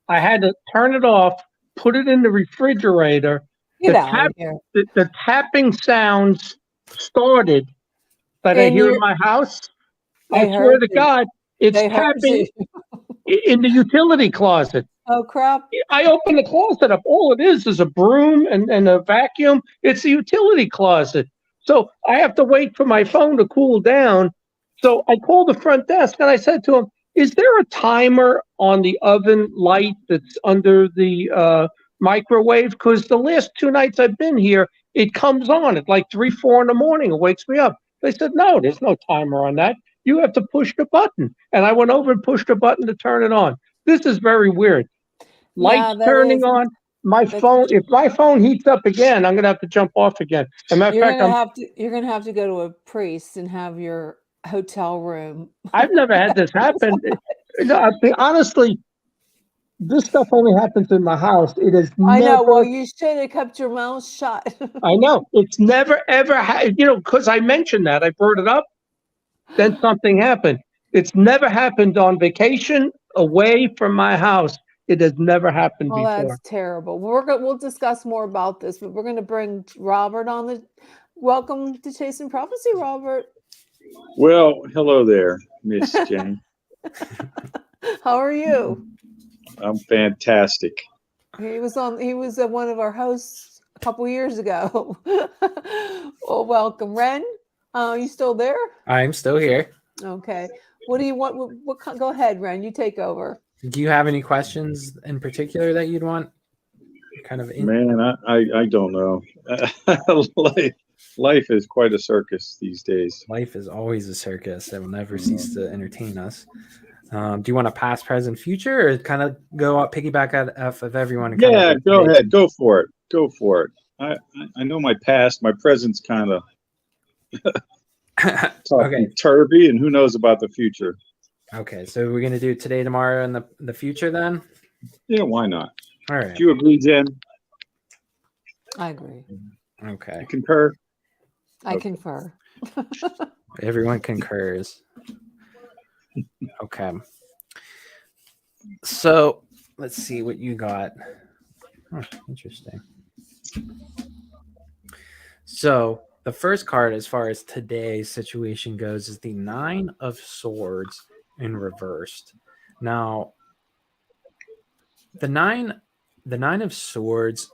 I had to turn it off, put it in the refrigerator. Get The out of here. the tapping sounds started that I And hear in you're, my house. I they swear heard to you. God, it's They heard tapping you. in the utility closet. Oh, crap. I open the closet up. All it is a broom and a vacuum. It's a utility closet. So I have to wait for my phone to cool down. So I called the front desk and I said to him, is there a timer on the oven light that's under the microwave? Because the last 2 nights I've been here, it comes on at like 3, 4 in the morning. It wakes me up. They said, no, there's no timer on that. You have to push the button. And I went over and pushed the button to turn it on. This is very weird. Lights that turning is. on. My That's- phone, if my phone heats up again, I'm gonna have to jump off again. As a matter of You're fact, gonna have to go to a priest and have your hotel room. I've never had this happen. No, honestly, this stuff only happens in my house. It is I know. never. Well, you should have kept your mouth shut. I know it's never ever. Because I mentioned that I brought it up. Then something happened. It's never happened on vacation away from my house. It has never happened Oh, before. that's terrible. We'll discuss more about this, but we're going to bring Robert on the. Welcome to Chasing Prophecy, Robert. Well, hello there, Miss Jane. How are you? I'm fantastic. He was one of our hosts a couple years ago. Well, welcome, Ren. You still there? I'm still here. Okay. What do you want? Go ahead, Ren. You take over. Do you have any questions in particular that you'd want? Kind of. Man, I don't know. Life is quite a circus these days. Life is always a circus that will never cease to entertain us. Do you want to past, present, future, or kind of go up, piggyback of everyone? And Yeah, go ahead. Go for it. Go for it. I know my past. My present's kind of okay, turvy, and who knows about the future. Okay, so we're going to do today, tomorrow, and the future then? Yeah, why not? All right. Do you agree, Jen? I agree. Okay. You concur? I concur. Everyone concurs. Okay. So let's see what you got. Interesting. So the first card, as far as today's situation goes, is the Nine of Swords in reversed. Now, the nine of Swords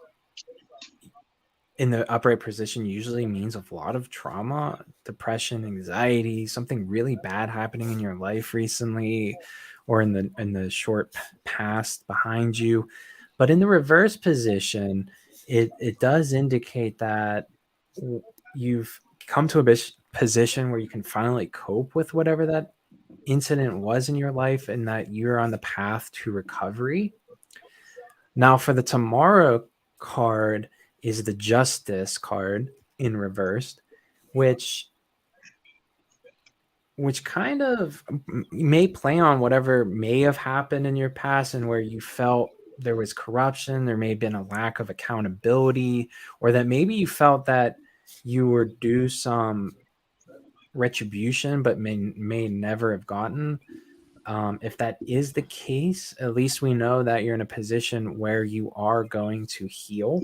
in the upright position usually means a lot of trauma, depression, anxiety, something really bad happening in your life recently or in the short past behind you. But in the reverse position, it does indicate that you've come to a position where you can finally cope with whatever that incident was in your life and that you're on the path to recovery. Now, for the tomorrow card is the Justice card in reversed, which kind of may play on whatever may have happened in your past and where you felt there was corruption, there may have been a lack of accountability, or that maybe you felt that you were due some retribution but may never have gotten. If that is the case, at least we know that you're in a position where you are going to heal,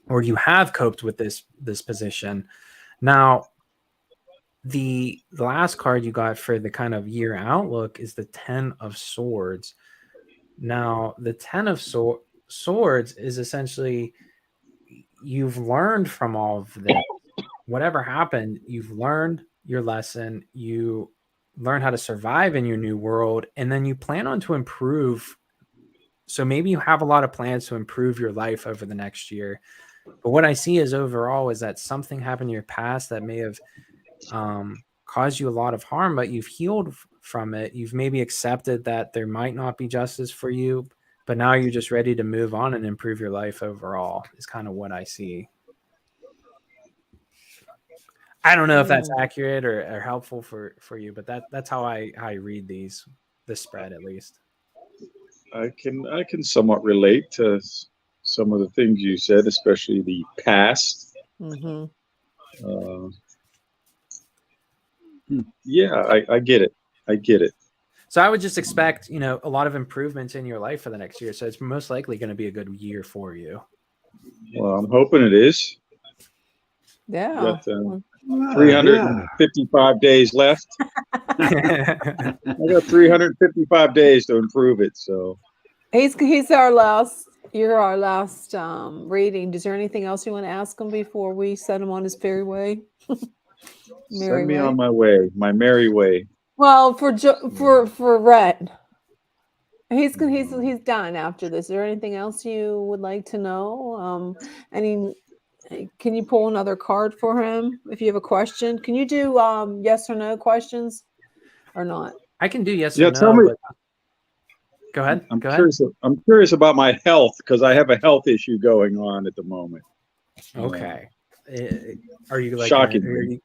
or you have coped with this position. Now, the last card you got for the kind of year outlook is the 10 of Swords. Now, the 10 of Swords is essentially you've learned from all of this. Whatever happened, you've learned your lesson. You learn how to survive in your new world, and then you plan on to improve. So maybe you have a lot of plans to improve your life over the next year. But what I see is overall is that something happened in your past that may have caused you a lot of harm, but you've healed from it. You've maybe accepted that there might not be justice for you, but now you're just ready to move on and improve your life overall is kind of what I see. I don't know if that's accurate or helpful for you, but that's how I read this spread, at least. I can somewhat relate to some of the things you said, especially the past. Mm-hmm. Yeah, I get it. I get it. So I would just expect, a lot of improvements in your life for the next year. So it's most likely going to be a good year for you. Well, I'm hoping it is. Yeah. Got 355 days left. I got 355 days to improve it. So He's our last. You're our last reading. Is there anything else you want to ask him before we set him on his merry way? Send me on my way, my merry way. Well, for Ren, he's done after this. Is there anything else you would like to know? Can you pull another card for him if you have a question? Can you do yes or no questions or not? I can do yes Yeah, or no. tell me. But go ahead. I'm curious about my health because I have a health issue going on at the moment. Okay. Are you like shocking?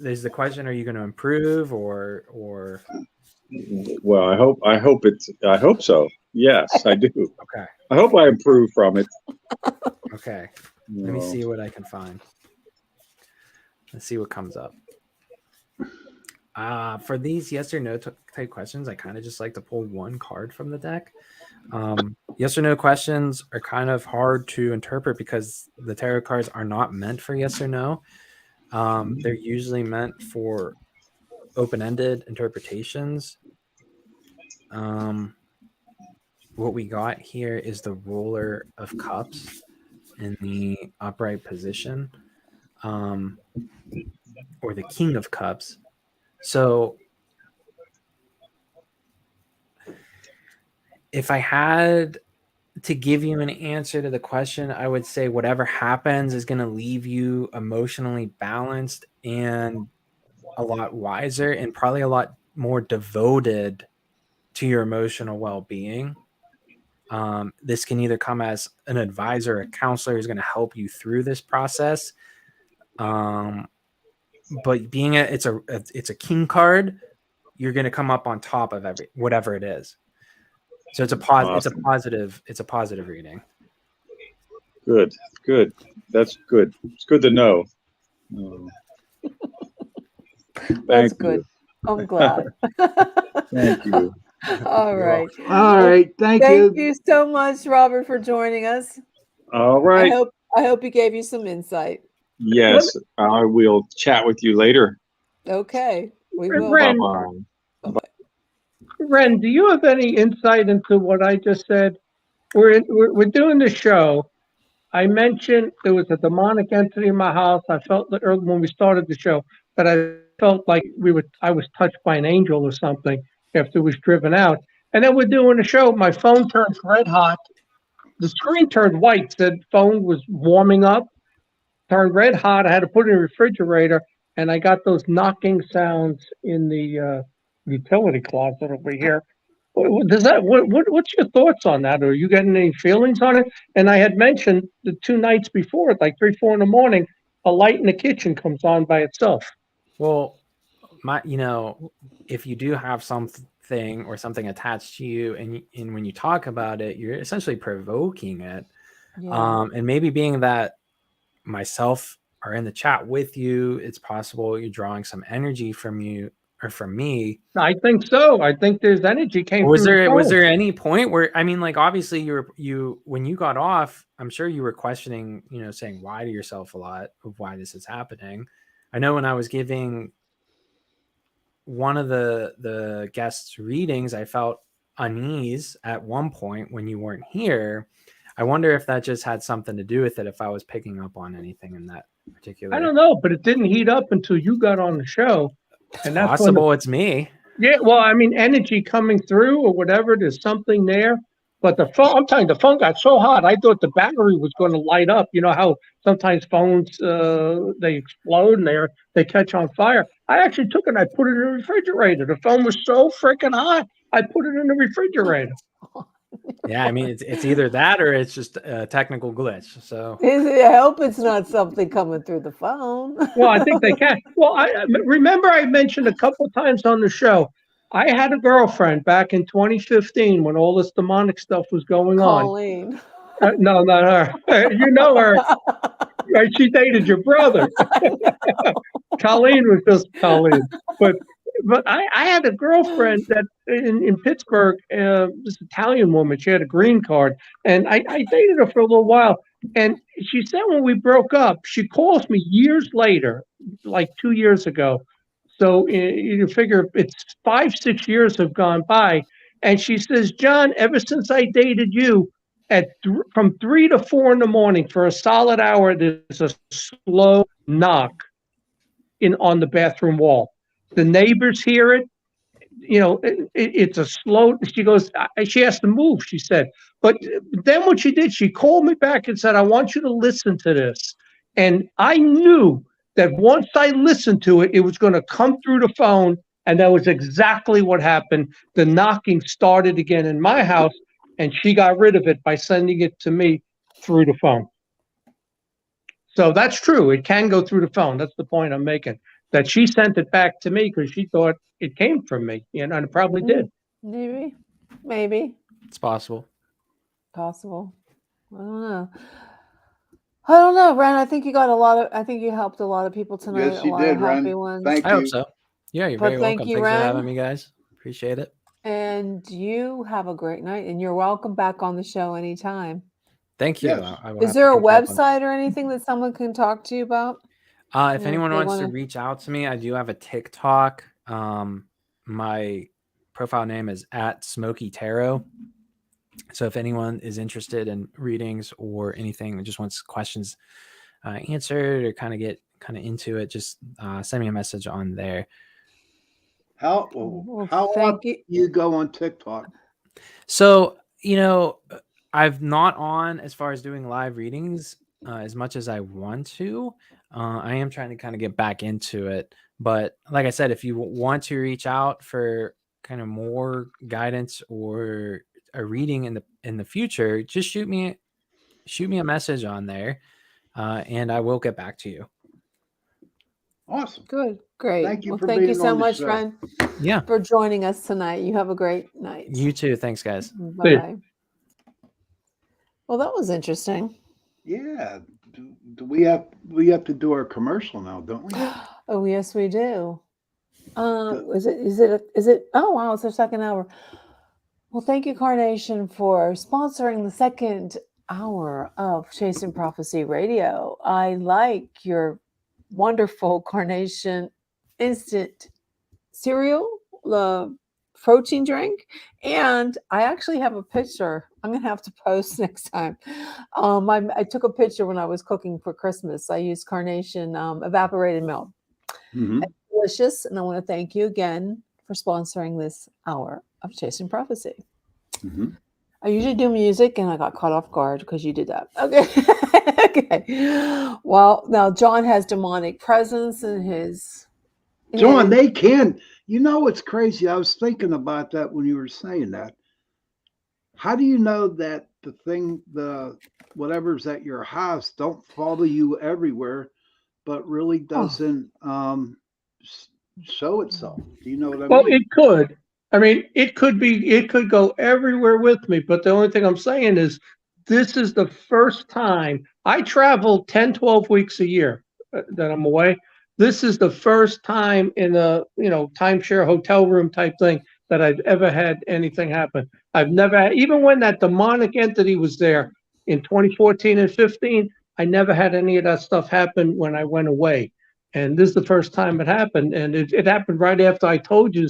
There's the question: are you going to improve or? Well, I hope so. Yes, I do. Okay. I hope I improve from it. Okay. Let me see what I can find. Let's see what comes up. For these yes or no type questions, I kind of just like to pull one card from the deck. Yes or no questions are kind of hard to interpret because the tarot cards are not meant for yes or no. They're usually meant for open-ended interpretations. What we got here is the Ruler of Cups in the upright position, or the King of Cups. So if I had to give you an answer to the question, I would say whatever happens is going to leave you emotionally balanced and a lot wiser and probably a lot more devoted to your emotional well-being. This can either come as an advisor, a counselor who's going to help you through this process. But being it's a king card, you're going to come up on top of whatever it is. So it's a positive reading. Good. That's good. It's good to know. That's good. I'm glad. Thank you. All right. All right. Thank you. Thank you so much, Robert, for joining us. All right. I hope he gave you some insight. Yes, I will chat with you later. Okay. We will. Ren, Bye-bye. Ren, do you have any insight into what I just said? We're doing the show. I mentioned there was a demonic entity in my house. I felt that early when we started the show that I felt like I was touched by an angel or something after it was driven out. And then we're doing the show. My phone turned red hot. The screen turned white. Said phone was warming up. Turned red hot. I had to put it in the refrigerator, and I got those knocking sounds in the utility closet over here. What's your thoughts on that? Are you getting any feelings on it? And I had mentioned the 2 nights before, at like 3, 4 in the morning, a light in the kitchen comes on by itself. Well, if you do have something or something attached to you, and when you talk about it, you're essentially provoking it. Yeah. And maybe being that myself are in the chat with you, it's possible you're drawing some energy from you or from me. I think so. I think there's energy came. Was there any point where, I mean, like, obviously you when you got off, I'm sure you were questioning, saying why to yourself a lot of why this is happening. I know when I was giving one of the guests' readings, I felt unease at one point when you weren't here. I wonder if that just had something to do with it, if I was picking up on anything in that particular. I don't know, but it didn't heat up until you got on the show. It's And that's possible it's me. yeah, well, I mean, energy coming through or whatever, there's something there. But the phone, I'm telling you, the phone got so hot, I thought the battery was going to light up. You know how sometimes phones, they explode and they catch on fire. I actually took it and I put it in the refrigerator. The phone was so freaking hot, I put it in the refrigerator. Yeah, I mean, it's either that or it's just a technical glitch. So I hope it's not something coming through the phone. Well, I think they can. Well, I remember I mentioned a couple of times on the show, I had a girlfriend back in 2015 when all this demonic stuff was going on. Colleen. No, not her. You know her. Right? She dated your brother. Colleen was just Colleen. But I had a girlfriend that in Pittsburgh, this Italian woman, she had a green card, and I dated her for a little while. And she said when we broke up, she calls me years later, like 2 years ago. So you figure it's 5-6 years have gone by. And she says, John, ever since I dated you, from 3 to 4 in the morning for a solid hour, there's a slow knock on the bathroom wall. The neighbors hear it. You know, it's a slow. She goes. She has to move. She said, but then what she did, she called me back and said, "I want you to listen to this." And I knew that once I listened to it, it was going to come through the phone, and that was exactly what happened. The knocking started again in my house, and she got rid of it by sending it to me through the phone. So that's true. It can go through the phone. That's the point I'm making. That she sent it back to me because she thought it came from me, and it probably did. Maybe. it's possible. Possible. I don't know, Ren. I think you got I think you helped a lot of people tonight. Yes, you a lot did, of happy Ren. ones. Thank I you. hope so. Yeah, you're But very thank welcome. you, Thanks for Ren. having me, guys. Appreciate it. And you have a great night, and you're welcome back on the show anytime. Thank you. Yes. I will Is have there to a pick up on- website or anything that someone can talk to you about? If anyone they wants to wanna- reach out to me, I do have a TikTok. My profile name is @SmokeyTarot. So if anyone is interested in readings or anything, just wants questions answered or kind of into it, just send me a message on there. How thank often do you go on TikTok? So, I've not on as far as doing live readings as much as I want to. I am trying to kind of get back into it. But like I said, if you want to reach out for kind of more guidance or a reading in the future, just shoot me a message on there, and I will get back to you. Awesome. Good, great. Thank you Well, for thank you being so on the much, show. Ren, Yeah. for joining us tonight. You have a great night. You too. Thanks, guys. Bye-bye. Well, that was interesting. Yeah. Do we have to do our commercial now, don't we? Oh, yes, we do. Is it? Oh, wow, it's our second hour. Well, thank you, Carnation, for sponsoring the second hour of Chasing Prophecy Radio. I like your wonderful Carnation instant cereal, the protein drink, and I actually have a picture. I'm gonna have to post next time. I took a picture when I was cooking for Christmas. I used Carnation evaporated milk. Mhm. It's delicious, and I want to thank you again for sponsoring this hour of Chasing Prophecy. Mhm. I usually do music, and I got caught off guard because you did that. Okay. Okay. Well, now John has demonic presence in his. John, they can. You know what's crazy? I was thinking about that when you were saying that. How do you know that the whatever's at your house don't follow you everywhere, but really doesn't show itself? Do you know what I Well, mean? it could. I mean, it could go everywhere with me. But the only thing I'm saying is this is the first time I travel 10, 12 weeks a year that I'm away. This is the first time in a, timeshare hotel room type thing that I've ever had anything happen. I've never had, even when that demonic entity was there in 2014 and 15, I never had any of that stuff happen when I went away. And this is the first time it happened. And it happened right after I told you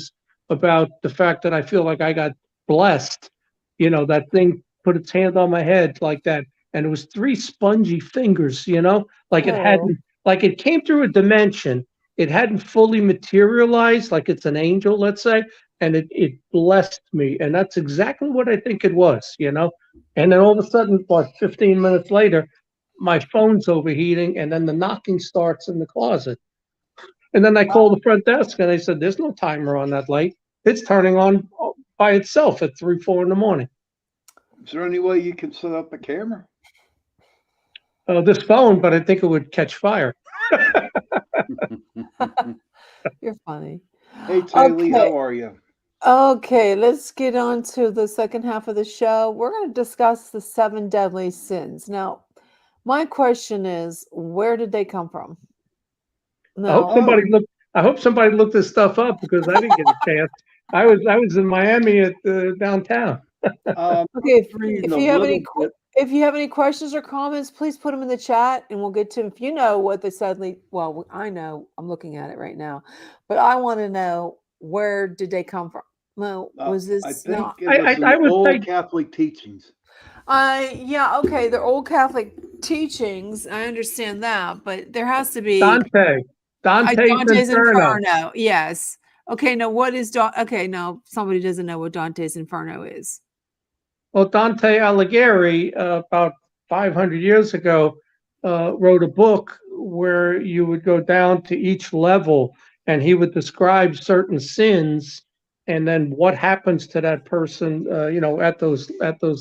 about the fact that I feel like I got blessed. You know, that thing put its hand on my head like that. And it was 3 spongy fingers, you know, like it Oh. hadn't, like it came through a dimension. It hadn't fully materialized, like it's an angel, let's say, and it blessed me. And that's exactly what I think it was, you know. And then all of a sudden, what, 15 minutes later, my phone's overheating, and then the knocking starts in the closet. And then I called the front desk, and they said, "There's no timer on that light. It's turning on by itself at 3, 4 in the morning." Is there any way you can set up a camera? This phone, but I think it would catch fire. You're funny. Hey, Taylor, Okay. how are you? Okay, let's get on to the second half of the show. We're going to discuss the 7 deadly sins. Now, my question is, where did they come from? I hope No. somebody looked. I hope somebody looked this stuff up because I didn't get a chance. I was in Miami at downtown. Okay, reading if a you have little any bit. if you have any questions or comments, please put them in the chat, and we'll get to them. If you know what they suddenly, well, I know, I'm looking at it right now, but I want to know, where did they come from? No, was I this think not? it was in I would old say Catholic teachings. Yeah, okay, they're old Catholic teachings. I understand that, but there has to be Dante's Dante's Inferno. Inferno. Yes. Okay, now what is okay, now somebody doesn't know what Dante's Inferno is. Well, Dante Alighieri, about 500 years ago, wrote a book where you would go down to each level, and he would describe certain sins, and then what happens to that person, you know, at those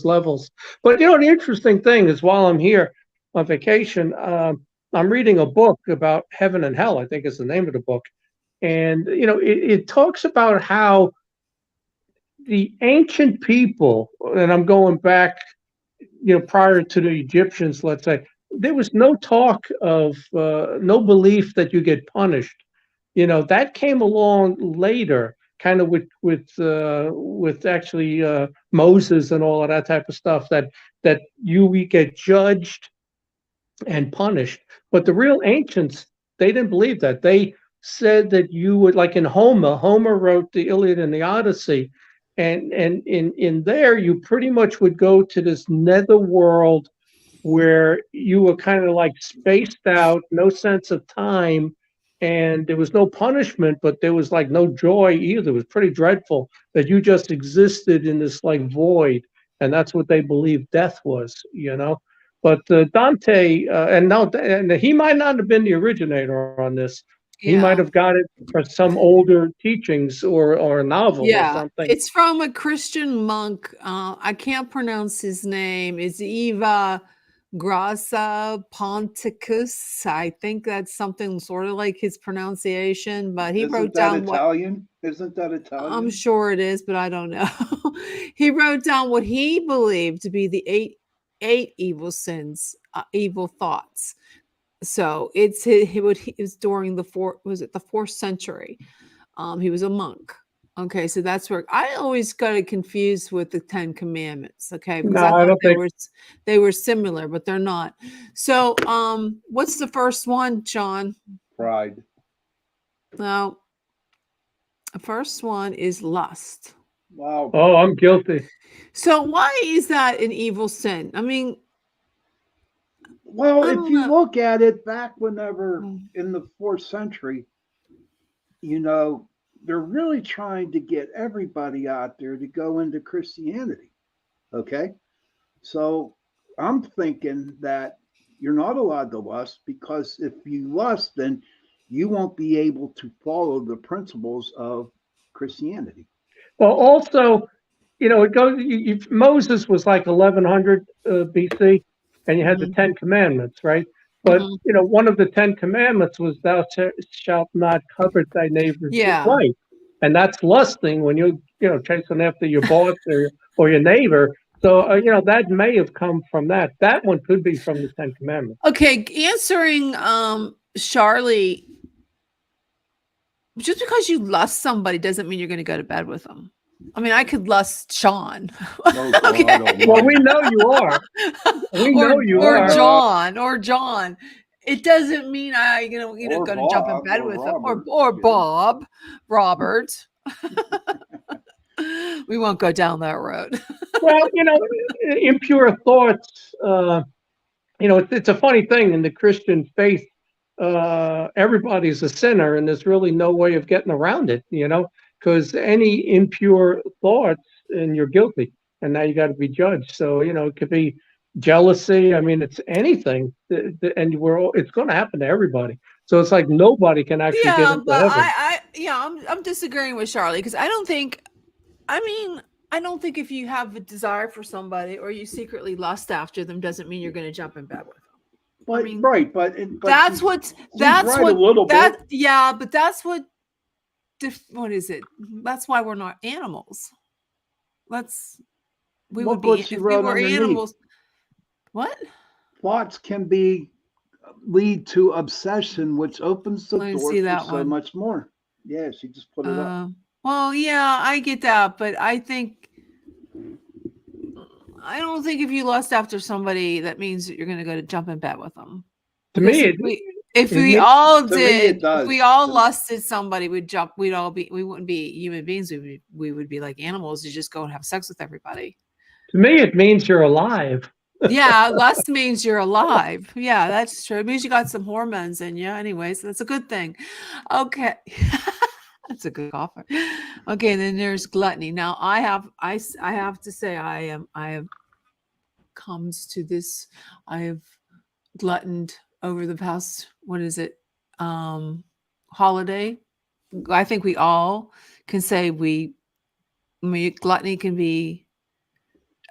levels. But you know, the interesting thing is, while I'm here on vacation, I'm reading a book about heaven and hell. I think is the name of the book, and you know, it talks about how the ancient people, and I'm going back, you know, prior to the Egyptians, let's say, there was no talk of, no belief that you get punished. You know, that came along later, kind of with actually Moses and all of that type of stuff, that we get judged and punished. But the real ancients, they didn't believe that. They said that you would, like in Homer wrote the Iliad and the Odyssey, and in there you pretty much would go to this nether world where you were kind of like spaced out, no sense of time, and there was no punishment, but there was like no joy either. It was pretty dreadful that you just existed in this like void, and that's what they believed death was, you know. But Dante, and he might not have been the originator on this. He might have got it from some older teachings or a novel or Yeah, something. it's from a Christian monk. I can't pronounce his name. It's Eva Grassa Ponticus. I think that's something sort of like his pronunciation, but he wrote Isn't that down what Italian? Isn't that I'm Italian? sure it is, but I don't know. He wrote down what he believed to be the eight evil sins, evil thoughts. So it's he was during the the 4th century. He was a monk. Okay, so that's where I always got it confused with the 10 Commandments. Okay, because No, I I thought don't think. they were similar, but they're not. So, what's the first one, John? Pride. Now, the first one is lust. Wow. Oh, I'm guilty. So why is that an evil sin? I mean, Well, I if don't you know. look at it back whenever Mm. in the 4th century, you know, they're really trying to get everybody out there to go into Christianity. Okay. So I'm thinking that you're not allowed to lust, because if you lust, then you won't be able to follow the principles of Christianity. Well, also, you know, it goes. Moses was like 1100 BC, and you had the Mhm. 10 Commandments, right? But Mhm. you know, one of the 10 Commandments was "Thou shalt not covet thy neighbor's Yeah. wife," and that's lusting when you know, chasing after your boss or your neighbor. So you know, that may have come from that. That one could be from the 10 Commandments. Okay, answering Charlie, just because you lust somebody doesn't mean you're going to go to bed with them. I mean, I could lust Sean. Oh, God Okay. Almighty. Well, we know you are. We know you or are. John. it doesn't mean Or going to jump in Bob, bed or with them, Robert, or you know. Bob, Robert. We won't go down that road. Well, impure thoughts. It's a funny thing in the Christian faith. Everybody's a sinner, and there's really no way of getting around it. Because any impure thoughts, and you're guilty, and now you got to be judged. So it could be jealousy. I mean, it's anything, and it's going to happen to everybody. So it's like nobody can actually get Yeah, into but heaven. I'm disagreeing with Charlie because I don't think if you have a desire for somebody or you secretly lust after them doesn't mean you're going to jump in bed with them. But but that's she's what right a little bit. Yeah, but that's what is it? That's why we're not animals. We would be what she if we wrote were underneath. animals. What? Thoughts can lead to obsession, which opens the door for so much more. Yeah, she just put it up. Well, yeah, I get that, but I don't think if you lust after somebody, that means that you're going to go to jump in bed with them. To me, if we all does. lusted somebody, we wouldn't be human beings. We would be like animals who just go and have sex with everybody. To me, it means you're alive. Yeah, lust means you're alive. Yeah, that's true. It means you got some hormones in you. Anyways, that's a good thing. Okay. That's a good offer. Okay, and then there's gluttony. Now I have to say I have comes to this. I have gluttoned over the past, holiday. I think we all can say gluttony can be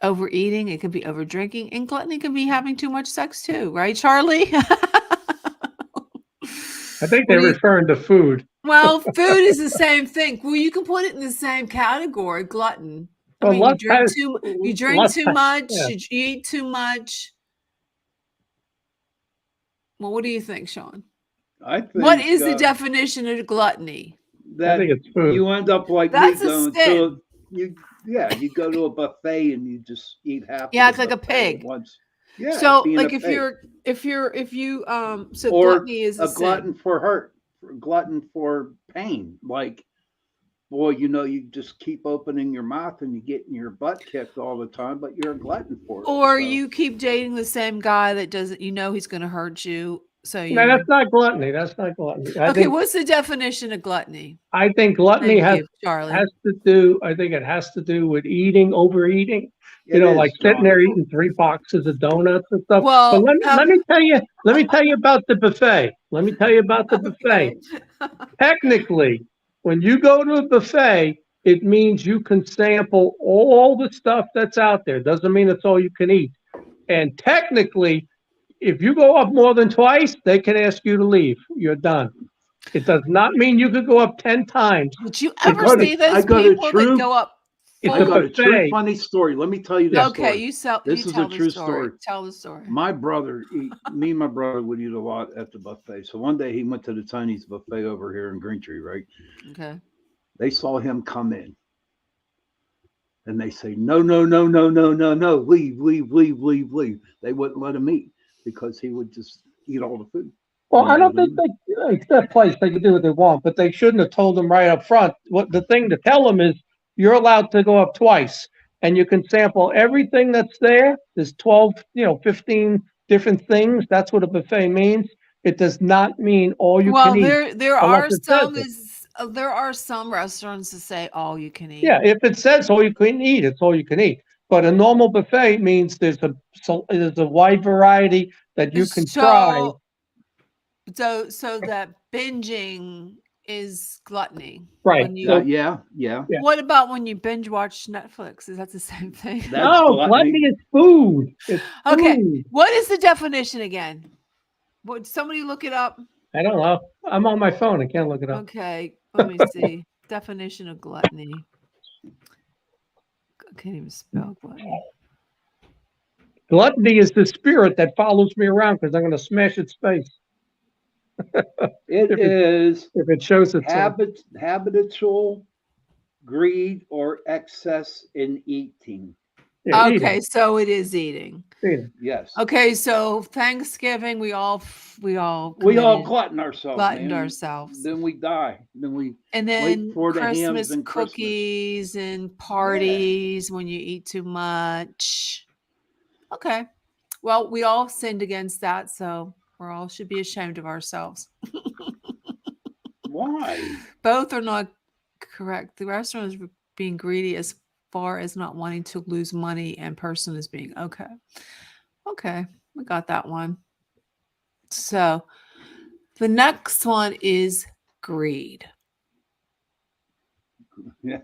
overeating, it can be over drinking, and gluttony can be having too much sex too, right, Charlie? I think they're referring to food. Well, food is the same thing. Well, you can put it in the same category, glutton. You drink too much, yeah. you eat too much. Well, what do you think, Sean? I think what is the definition of gluttony? That I think it's food. You end up like That's me a going sin. you go to a buffet and you just eat half. Yeah, of it's like a pig. Once. Yeah. So like if you so or gluttony is a sin. glutton for hurt, glutton for pain. Like, boy, you just keep opening your mouth and you getting your butt kicked all the time, but you're a glutton for it. Or you keep dating the same guy that doesn't, he's going to hurt you. So No, that's not gluttony. That's not gluttony. What's the definition of gluttony? I think gluttony has to do. I think it has to do with overeating. Like sitting there eating 3 boxes of donuts and stuff. Well, but let me tell you about the buffet. Let me tell you about the buffet. Technically, when you go to a buffet, it means you can sample all the stuff that's out there. Doesn't mean it's all you can eat. And technically, if you go up more than twice, they can ask you to leave. You're done. It does not mean you could go up 10 times. Did you ever see those people that go up? I got a true funny story. Let me tell you this story. This is a true story. Tell the story. My brother, me and my brother would eat a lot at the buffet. So one day he went to the Chinese buffet over here in Greentree, right? Okay. They saw him come in. And they say, no, leave. They wouldn't let him eat because he would just eat all the food. Well, I don't think it's that place. They can do what they want, but they shouldn't have told them right up front. What the thing to tell them is you're allowed to go up twice and you can sample everything that's there. There's 12, 15 different things. That's what a buffet means. It does not mean all you can eat. Well, there are some restaurants that say all you can eat. Yeah, if it says all you can eat, it's all you can eat. But a normal buffet means there's a wide variety that you can try. So that binging is gluttony, right? Yeah. What about when you binge watch Netflix? Is that the same thing? No, gluttony is food. It's okay, food. What is the definition again? Would somebody look it up? I don't know. I'm on my phone. I can't look it up. Okay, let me see. Definition of gluttony. I can't even spell gluttony. Gluttony is the spirit that follows me around because I'm going to smash its face. If it shows its habitual greed or excess in eating. Yeah, okay, so it is eating. Yes. Okay, so Thanksgiving, we all We all committed, glutton ourselves, gluttoned man. ourselves. Then we die. Then we And wait then for the hams Christmas and Christmas. cookies and parties when you eat too much. Okay. Well, we all sinned against that, so we all should be ashamed of ourselves. Why? Both are not correct. The restaurant is being greedy as far as not wanting to lose money, and person is being okay. Okay, we got that one. So the next one is greed. Yeah.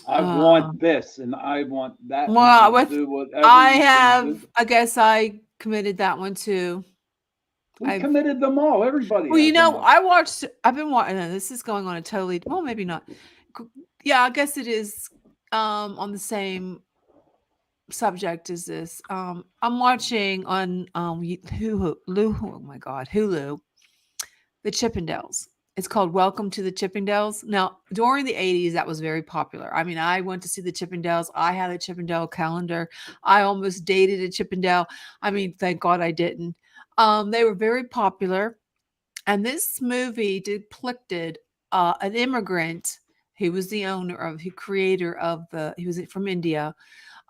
I want this and I want that. Well, and do whatever I you can have, do. I guess I committed that one too. We committed them all. Everybody. Well, has you them know, all. I've been watching, this is going on a totally, well, maybe not. Yeah, I guess it is on the same subject as this. I'm watching on Hulu, oh my God, Hulu, the Chippendales. It's called Welcome to the Chippendales. Now, during the 80s, that was very popular. I mean, I went to see the Chippendales. I had a Chippendale calendar. I almost dated a Chippendale. I mean, thank God I didn't. They were very popular. And this movie depicted an immigrant who was the owner of, the creator of he was from India,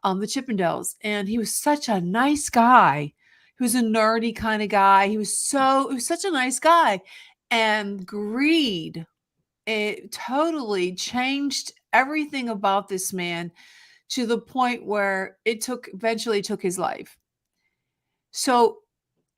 the Chippendales. And he was such a nice guy. He was a nerdy kind of guy. He was such a nice guy. And greed, it totally changed everything about this man to the point where eventually took his life. So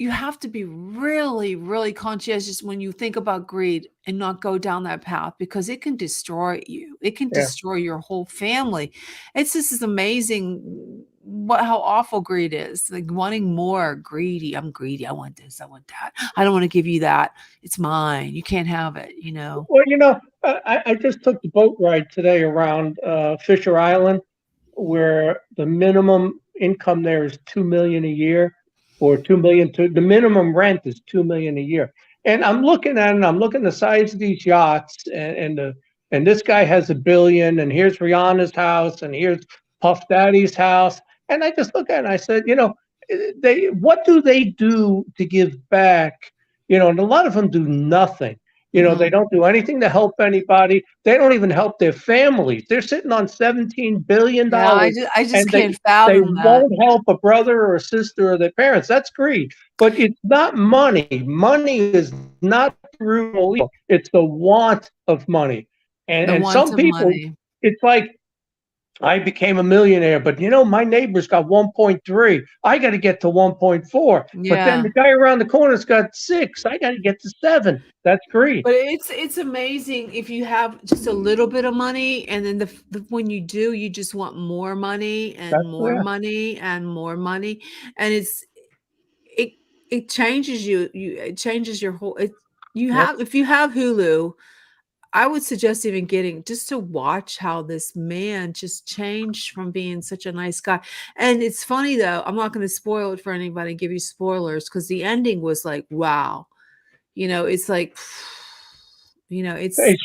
you have to be really, really conscientious when you think about greed and not go down that path, because it can destroy you. It can destroy your whole family. This is amazing how awful greed is. Like wanting more, greedy. I'm greedy. I want this. I want that. I don't want to give you that. It's mine. You can't have it, you know. Well, I just took the boat ride today around Fisher Island, where the minimum income there is $2 million a year, or $2 million. The minimum rent is $2 million a year. And I'm looking at it, and I'm looking at the size of these yachts, and this guy has $1 billion, and here's Rihanna's house, and here's Puff Daddy's house, and I just look at it and I said, what do they do to give back? And a lot of them do nothing. They don't do anything to help anybody. They don't even help their families. They're sitting on $17 billion. Yeah, I just and can't they fathom that. won't help a brother or a sister or their parents. That's greed. But it's not money. Money is not the root of evil. It's the want of money. And some people, it's like, I became a millionaire, but my neighbor's got 1.3. I got to get to 1.4. Yeah. But then the guy around the corner's got 6. I got to get to 7. That's greed. But it's amazing if you have just a little bit of money, and then when you do, you just want more money and more money and more money, and it changes you. It changes your whole. If you have Hulu, I would suggest even getting just to watch how this man just changed from being such a nice guy. And it's funny though, I'm not going to spoil it for anybody, give you spoilers, because the ending was like, wow. It's like, it's. Hey,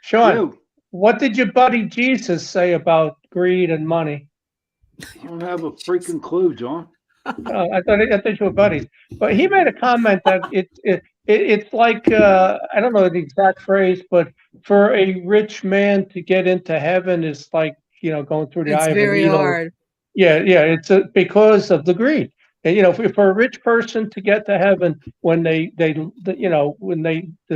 Sean, what did your buddy Jesus say about greed and money? I don't have a freaking clue, John. I thought you were buddies, but he made a comment that it's like I don't know the exact phrase, but for a rich man to get into heaven is like going through the eye of a needle. It's very hard. Yeah, it's because of the greed. And for a rich person to get to heaven, when the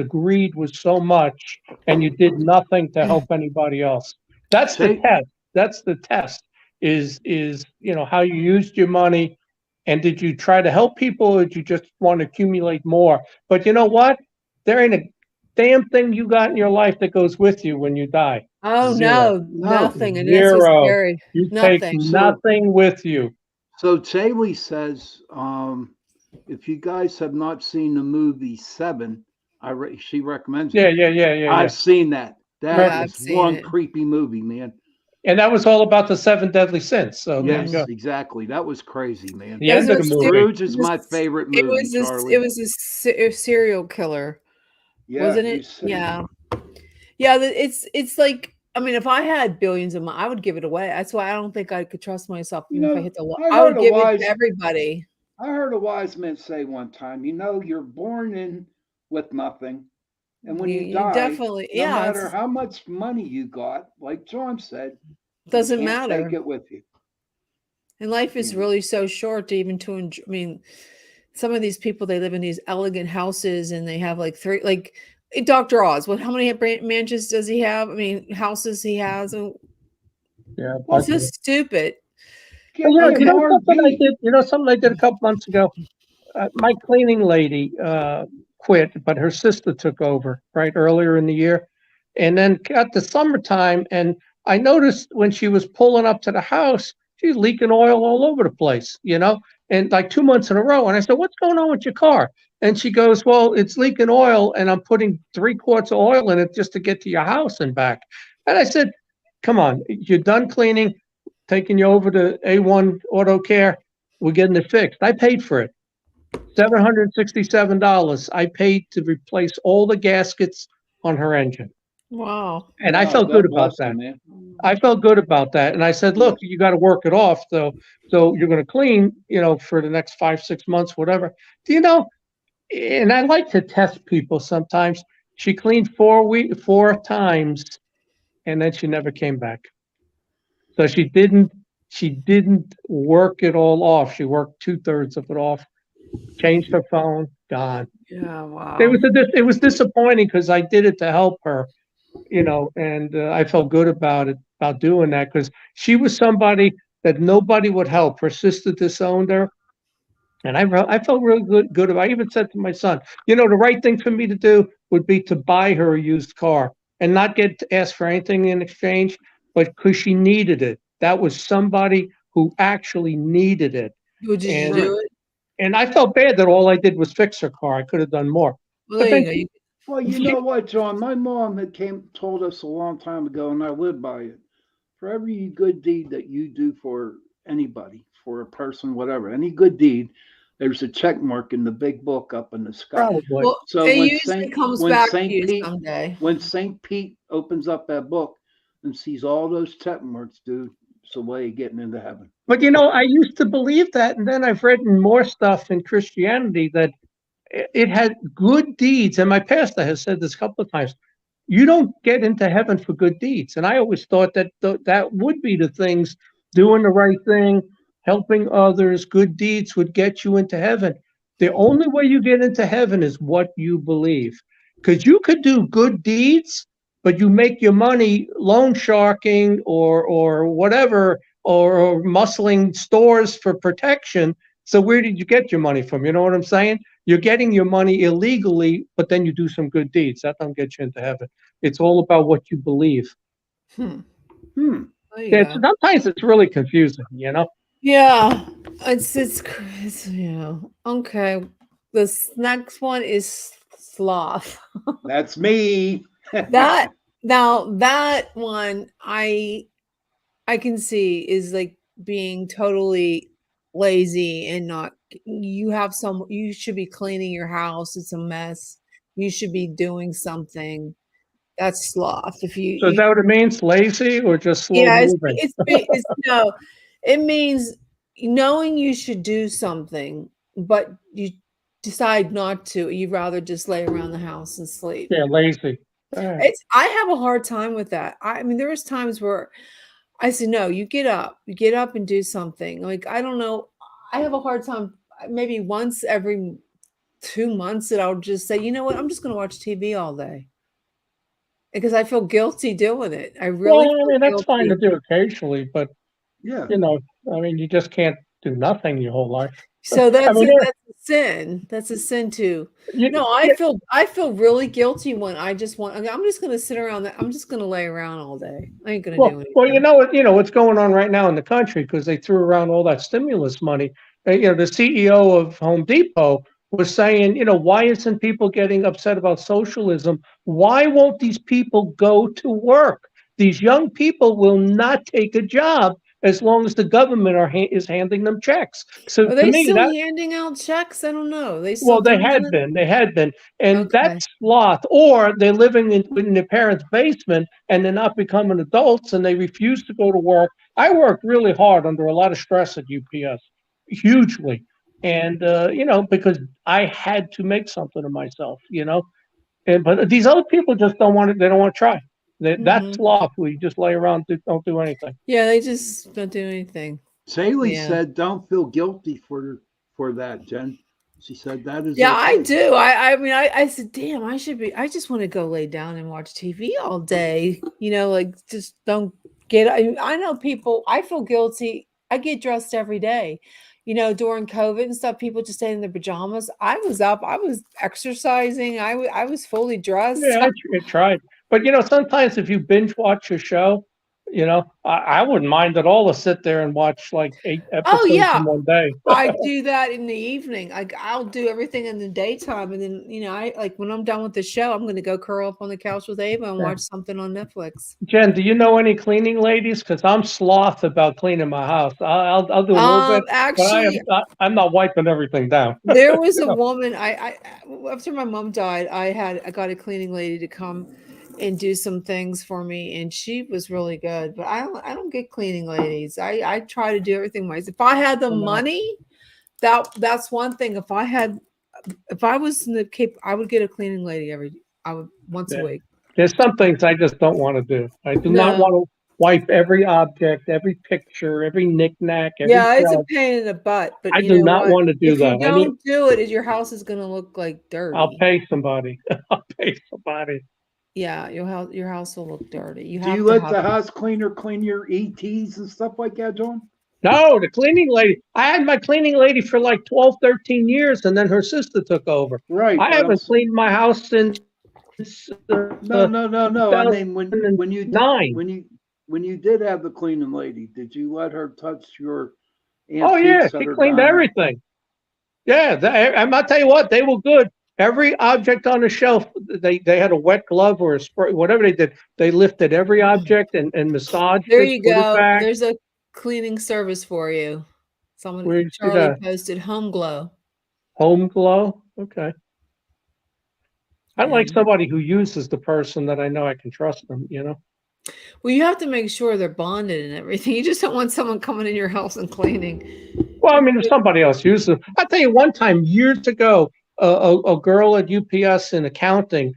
greed was so much, and you did nothing to help anybody else. That's the test. That's the test. Is how you used your money. And did you try to help people, or did you just want to accumulate more? But you know what? There ain't a damn thing you got in your life that goes with you when you die. Oh, Zero. no, nothing. And Zero. that's what's scary. You Nothing. take nothing with you. So Chaley says, if you guys have not seen the movie Seven, she recommends it. Yeah. I've seen that. That is one creepy movie, man. And that was all about the 7 deadly sins. So yes, exactly. That was crazy, man. The end of the movie. Scrooge is my favorite movie. It was a serial killer, wasn't it? Yeah. It's like I mean, if I had billions of money, I would give it away. That's why I don't think I could trust myself, You even if I know, hit the wall. I I would heard a give it to wise everybody. I heard a wise man say one time, you're born in with nothing, and when you You die, definitely, no yeah, matter it's how much money you got, like John said, you doesn't can't take matter. it with you. And life is You know. really so short to even to enjoy. I mean, some of these people, they live in these elegant houses and they have like three, like Dr. Oz. What? How many mansions does he have? I mean, houses he has. And Yeah, Well, it's just stupid. Well, get an something I RV. did. Something I did a couple months ago. My cleaning lady quit, but her sister took over right earlier in the year, and then got the summertime, and I noticed when she was pulling up to the house, she's leaking oil all over the place, and like 2 months in a row. And I said, "What's going on with your car?" And she goes, "Well, it's leaking oil, and I'm putting 3 quarts of oil in it just to get to your house and back." And I said, "Come on, you're done cleaning, taking you over to A1 Auto Care. We're getting it fixed. I paid for it. $767. I paid to replace all the gaskets on her engine. Wow. And I Wow, felt good God about bless you, that. man. I felt good about that. And I said, Yeah. look, you got to work it off. So you're going to clean, for the next 5, 6 months, whatever. Do you know? And I like to test people sometimes. She cleaned 4 times and then she never came back. So she didn't work it all off. She worked 2/3 of it off, changed her phone, gone. Yeah. It Wow. was it was disappointing because I did it to help her, and I felt good about doing that because she was somebody that nobody would help. Her sister disowned her, and I felt really good about. I even said to my son, the right thing for me to do would be to buy her a used car and not get to ask for anything in exchange, but because she needed it. That was somebody who actually needed it, Did you and Right. do it? and I felt bad that all I did was fix her car. I could have done more. Well, But there you then go. Well, you know what, John? My mom had told us a long time ago, and I live by it. For every good deed that you do for anybody, for a person, whatever, any good deed, there's a check mark in the big book up in the sky. probably. Well, So it usually comes when back to Saint you Pete someday. when Saint Pete opens up that book and sees all those check marks, dude, it's a way of getting into heaven. But I used to believe that, and then I've read more stuff in Christianity that it had good deeds, and my pastor has said this a couple of times. You don't get into heaven for good deeds, and I always thought that that would be the things: doing the right thing, helping others, good deeds would get you into heaven. The only way you get into heaven is what you believe, because you could do good deeds, but you make your money loan sharking or whatever, or muscling stores for protection. So where did you get your money from? You know what I'm saying? You're getting your money illegally, but then you do some good deeds. That don't get you into heaven. It's all about what you believe. Hmm. Hmm. There you Yeah, go. sometimes it's really confusing. Yeah, okay. This next one is sloth. That's me. That now that one I can see is like being totally lazy and not you should be cleaning your house, it's a mess. You should be doing something. That's sloth. If you So is you that what it means? Lazy or just slow Yeah, moving? it's no, it means knowing you should do something, but you decide not to. You'd rather just lay around the house and sleep. Yeah, lazy. I have a hard time with that. I mean, there was times where I said, no, you get up and do something. Like, I don't know. I have a hard time maybe once every 2 months that I'll just say, you know what, I'm just gonna watch TV all day. Because I feel guilty doing it. I Well, really I feel mean, that's fine to guilty. do occasionally, but Yeah. I mean, you just can't do nothing your whole life. So I mean, that's a sin. That's a sin too. you, No, yeah, I feel really guilty when I just want. I'm just gonna sit around. I'm just gonna lay around all day. I ain't gonna do well, anything. what's going on right now in the country because they threw around all that stimulus money. The CEO of Home Depot was saying, why isn't people getting upset about socialism? Why won't these people go to work? These young people will not take a job as long as the government is handing them checks. So Are to they me, still that handing out checks? I don't know. They still well, they doing had that? been, and Okay. that's sloth. Or they're living in their parents' basement and they're not becoming adults and they refuse to go to work. I worked really hard under a lot of stress at UPS, hugely, and because I had to make something of myself, but these other people just don't want it. They don't want to try. That's Mhm. sloth. We just lay around, don't do anything. Yeah, they just don't do anything. Saley Yeah. said, "Don't feel guilty for that, Jen." She said that is Yeah, I okay. do. I mean, I said, damn, I just want to go lay down and watch TV all day. Like just don't I know people, I feel guilty. I get dressed every day. During COVID and stuff, people just stayed in their pajamas. I was up, I was exercising, I was fully dressed. Yeah, I tried. But sometimes if you binge watch a show, I wouldn't mind at all to sit there and watch like 8 Oh episodes yeah. in one day. I do that in the evening. I'll do everything in the daytime, and then I like when I'm done with the show, I'm going to go curl up on the couch with Ava and Yeah. watch something on Netflix. Jen, do you know any cleaning ladies? Because I'm sloth about cleaning my house. I'll do a little bit, but Actually, I'm not wiping everything down. there was a woman. I after my mom died, I got a cleaning lady to come and do some things for me, and she was really good. But I don't get cleaning ladies. I try to do everything myself. If I had the money, that's one thing. If I was in the Cape, I would get a cleaning lady once a Yeah. week. There's some things I just don't want to do. I do not No. want to wipe every object, every picture, every knick-knack, every Yeah, it's a shelf. pain in the butt, but I you do know not what? want to do If you that. I mean, don't do it, your house is going to look like I'll dirty. pay somebody. I'll pay somebody. Yeah, your house will look dirty. You Do have you to let have the house cleaner clean your ETs and stuff like that, John? No, the cleaning lady. I had my cleaning lady for like 12, 13 years, and then her sister took over. Right. I haven't cleaned my house since No. I mean, when you 2009. when you did have the cleaning lady, did you let her touch your Oh yeah, antiques that she are cleaned down there? everything. Yeah, I'm not tell you what, they were good. Every object on the shelf, they had a wet glove or a spray, whatever they did. They lifted every object and massaged There it, you put it go. back. There's a cleaning service for you. Where you see Charlie that? posted Home Glow. Home glow. Okay. I like Yeah. somebody who uses the person that I know I can trust them. Well, you have to make sure they're bonded and everything. You just don't want someone coming in your house and cleaning. Well, I mean, if somebody else uses them, I'll tell you one time years ago, a girl at UPS in accounting,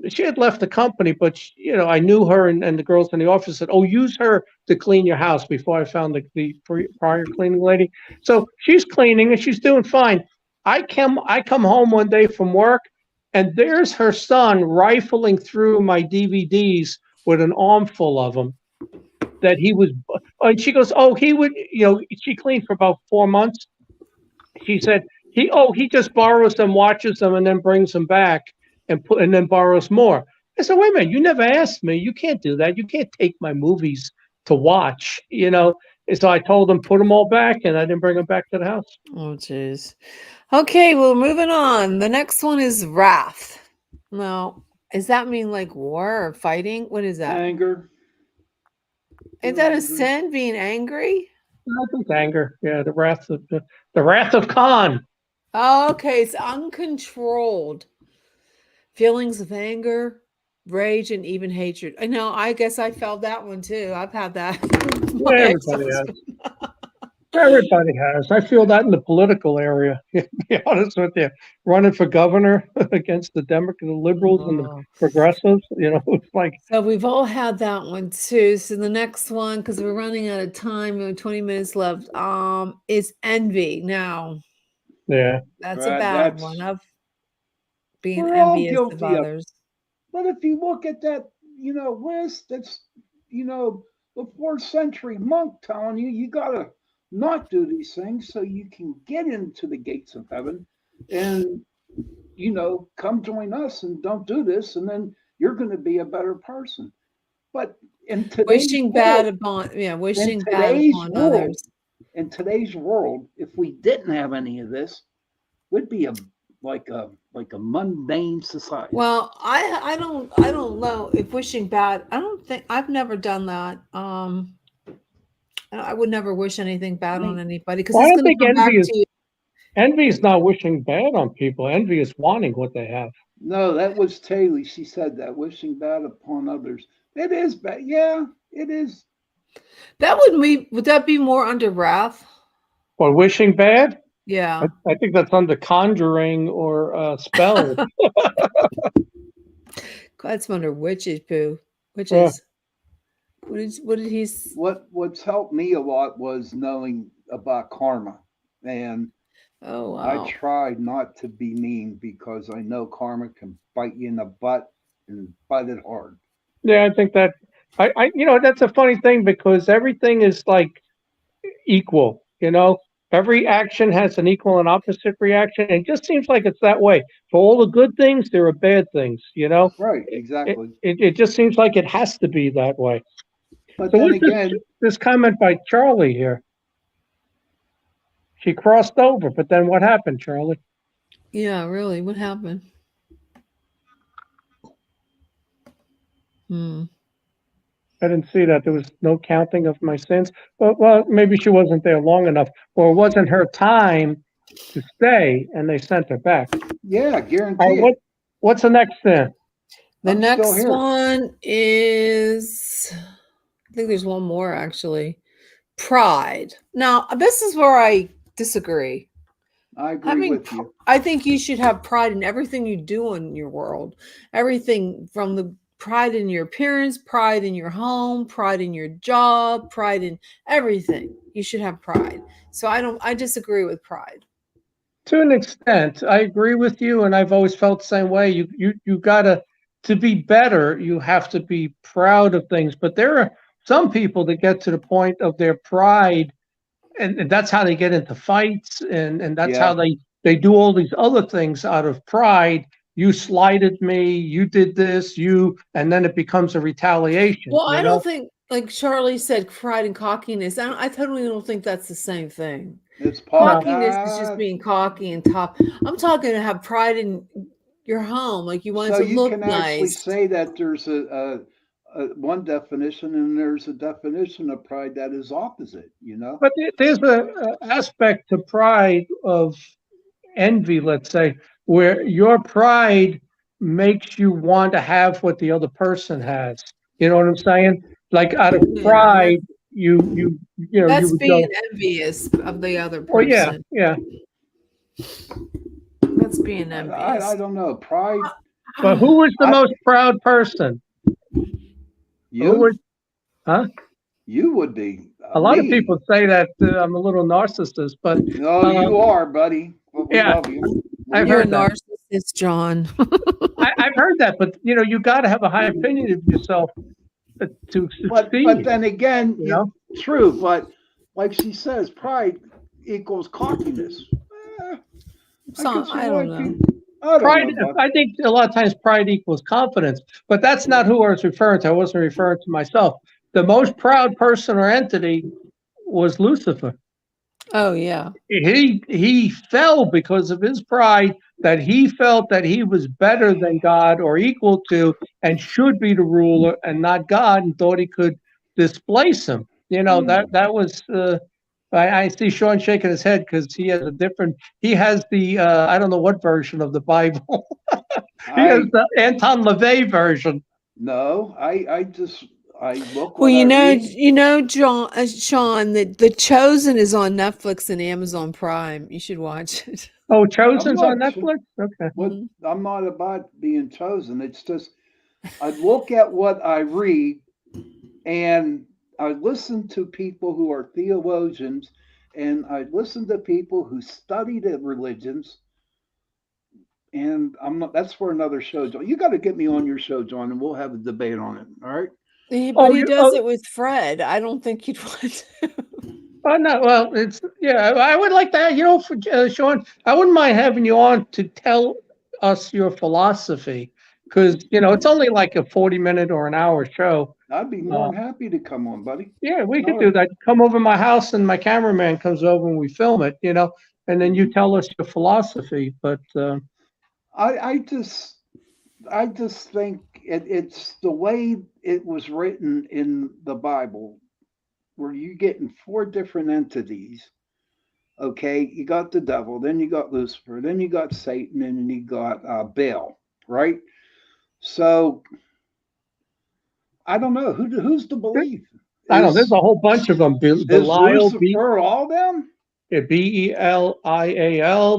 she had left the company, but I knew her and the girls in the office said, "Oh, use her to clean your house." Before I found the prior cleaning lady, so she's cleaning and she's doing fine. I come home one day from work, and there's her son rifling through my DVDs with an armful of them. That he was, and she goes, "Oh, he would," she cleaned for about 4 months. She said, he just borrows them, watches them, and then brings them back and then borrows more. I said, wait a minute, you never asked me. You can't do that. You can't take my movies to watch, And so I told him, put them all back, and I didn't bring them back to the house. Oh, jeez. Okay, well, moving on. The next one is wrath. Now, does that mean like war or fighting? What is that? Anger. Is that a sin, being angry? I think anger, yeah, the wrath of Khan. Oh, okay, it's uncontrolled feelings of anger, rage, and even hatred. I know. I guess I felt that one too. I've had that. Yeah, everybody has. Everybody has. I feel that in the political area. To be honest with you, running for governor against the Democrats, the liberals, and the progressives. It's like. So we've all had that one too. So the next one, because we're running out of time, we have 20 minutes left. Is envy. Now, yeah, that's a bad one of being We're all envious of guilty of others. But if you look at that, list, it's the 4th century monk telling you gotta not do these things so you can get into the gates of heaven, and come join us and don't do this, and then you're going to be a better person. But in today's Wishing world, bad upon others. In today's world, if we didn't have any of this, we'd be like a mundane society. Well, I don't know if wishing bad. I don't think I've never done that. I would never wish anything bad on anybody because Well, I it's don't going to think come back to you. envy is not wishing bad on people. Envy is wanting what they have. No, that was Taylor. She said that, wishing bad upon others. It is bad. Yeah, it is. That would that be more under wrath? Or wishing bad? Yeah. I think that's under conjuring or spell. That's under witches, Pooh. Yeah. Witches. What did he? What's helped me a lot was knowing about karma, and Oh I wow. tried not to be mean because I know karma can bite you in the butt and bite it hard. Yeah, I think that that's a funny thing because everything is like equal, every action has an equal and opposite reaction. And it just seems like it's that way. For all the good things, there are bad things, Right, It, exactly. it just seems like it has to be that way. But So then what's again, this comment by Charlie here? She crossed over, but then what happened, Charlie? Yeah, really. What happened? I didn't see that. There was no counting of my sins. Well, maybe she wasn't there long enough, or it wasn't her time to stay, and they sent her back. yeah, All guarantee right, it. what's the next sin? The I'm still next here. one is, I think there's one more actually. Pride. Now, this is where I disagree. I agree with you. I think you should have pride in everything you do in your world. Everything from the pride in your appearance, pride in your home, pride in your job, pride in everything. You should have pride. So I disagree with pride. To an extent, I agree with you, and I've always felt the same way. You gotta to be better. You have to be proud of things, but there are some people that get to the point of their pride, and that's how they get into fights, and that's how Yeah. they do all these other things out of pride. You slighted me, you did this, and then it becomes a retaliation. Well, I don't think, like Charlie said, pride and cockiness. I totally don't think that's the same thing. It's Cockiness is just being cocky and top. I'm talking to have pride in your home, like you want So it to you look can actually nice. say that there's a one definition, and there's a definition of pride that is opposite. But there's a aspect to pride of envy, let's say, where your pride makes you want to have what the other person has. You know what I'm saying? Like out of Yeah, pride, you that's would being go, envious of the other oh yeah, person. yeah. That's being envious. I don't know. Pride. But who was the most proud person? You? Huh? You would be. A lot of Me. people say that I'm a little narcissist, but No, you are, buddy. But we yeah, love you. I've You're a heard that. narcissist, John. I've heard that, but you got to have a high opinion of yourself to But succeed. then again, true. But like she says, pride equals cockiness. I don't know. Pride, I think a lot of times pride equals confidence, but that's not who I was referring to. I wasn't referring to myself. The most proud person or entity was Lucifer. Oh yeah. He fell because of his pride, that he felt that he was better than God or equal to and should be the ruler and not God, and thought he could displace him. That was I see Sean shaking his head because he has the I don't know what version of the Bible. He has the Anton LaVey version. No, I look. Well, John, Sean, that The Chosen is on Netflix and Amazon Prime. You should watch it. Oh, Chosen's on Netflix? Okay. I'm not about being chosen. It's just I look at what I read, and I listen to people who are theologians, and I listen to people who study the religions. And I'm not. That's for another show, John. You got to get me on your show, John, and we'll have a debate on it. All right. But he does it with Fred. I don't think you'd want to. Oh no, well, I would like that. For Sean, I wouldn't mind having you on to tell us your philosophy, because it's only like a 40-minute or an hour show. I'd be more than happy to come on, buddy. Yeah, we could do that. Come over to my house, and my cameraman comes over, and we film it. And then you tell us your philosophy. But I just think it's the way it was written in the Bible where you're getting four different entities. Okay, you got the devil, then you got Lucifer, then you got Satan, and then you got Baal, right? So I don't know who's to believe. I don't know. There's Is a whole bunch of them. is Belial, Lucifer all them? Belial.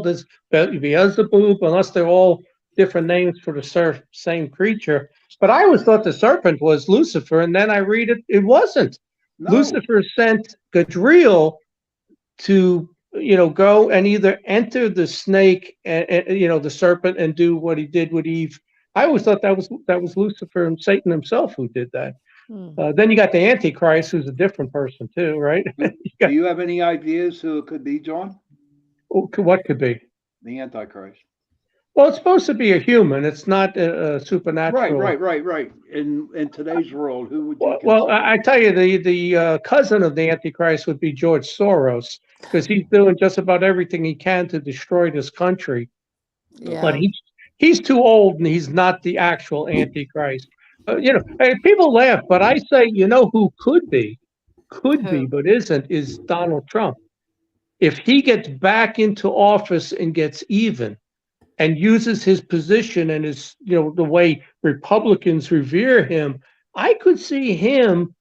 There's Beelzebub, unless they're all different names for the same creature. But I always thought the serpent was Lucifer, and then I read it wasn't. No. Lucifer sent Gadriel to go and either enter the snake and the serpent and do what he did with Eve. I always thought that was Lucifer and Satan himself who did that. Then you got the Antichrist, who's a different person too, right? Do you have any ideas who it could be, John? What could be? The Antichrist. Well, it's supposed to be a human. It's not a supernatural. Right. In today's world, who would you? Well, I tell you, the cousin of the Antichrist would be George Soros, because he's doing just about everything he can to destroy this country. Yeah. But he's too old, and he's not the actual Antichrist. People laugh, but I say, who could be, but isn't, is Donald Trump. If he gets back into office and gets even, and uses his position and his, the way Republicans revere him, I could see him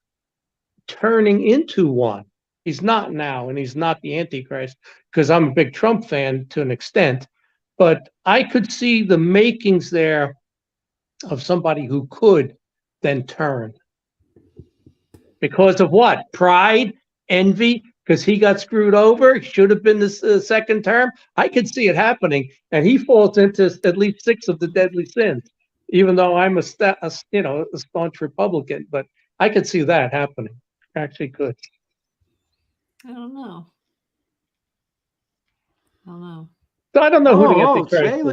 turning into one. He's not now, and he's not the Antichrist, because I'm a big Trump fan to an extent, but I could see the makings there of somebody who could then turn. Because of what? Pride, envy, because he got screwed over, should have been the second term. I could see it happening, and he falls into at least 6 of the deadly sins. Even though I'm a staunch Republican, but I could see that happening. Actually, could. I don't know. So I don't know who the Antichrist is.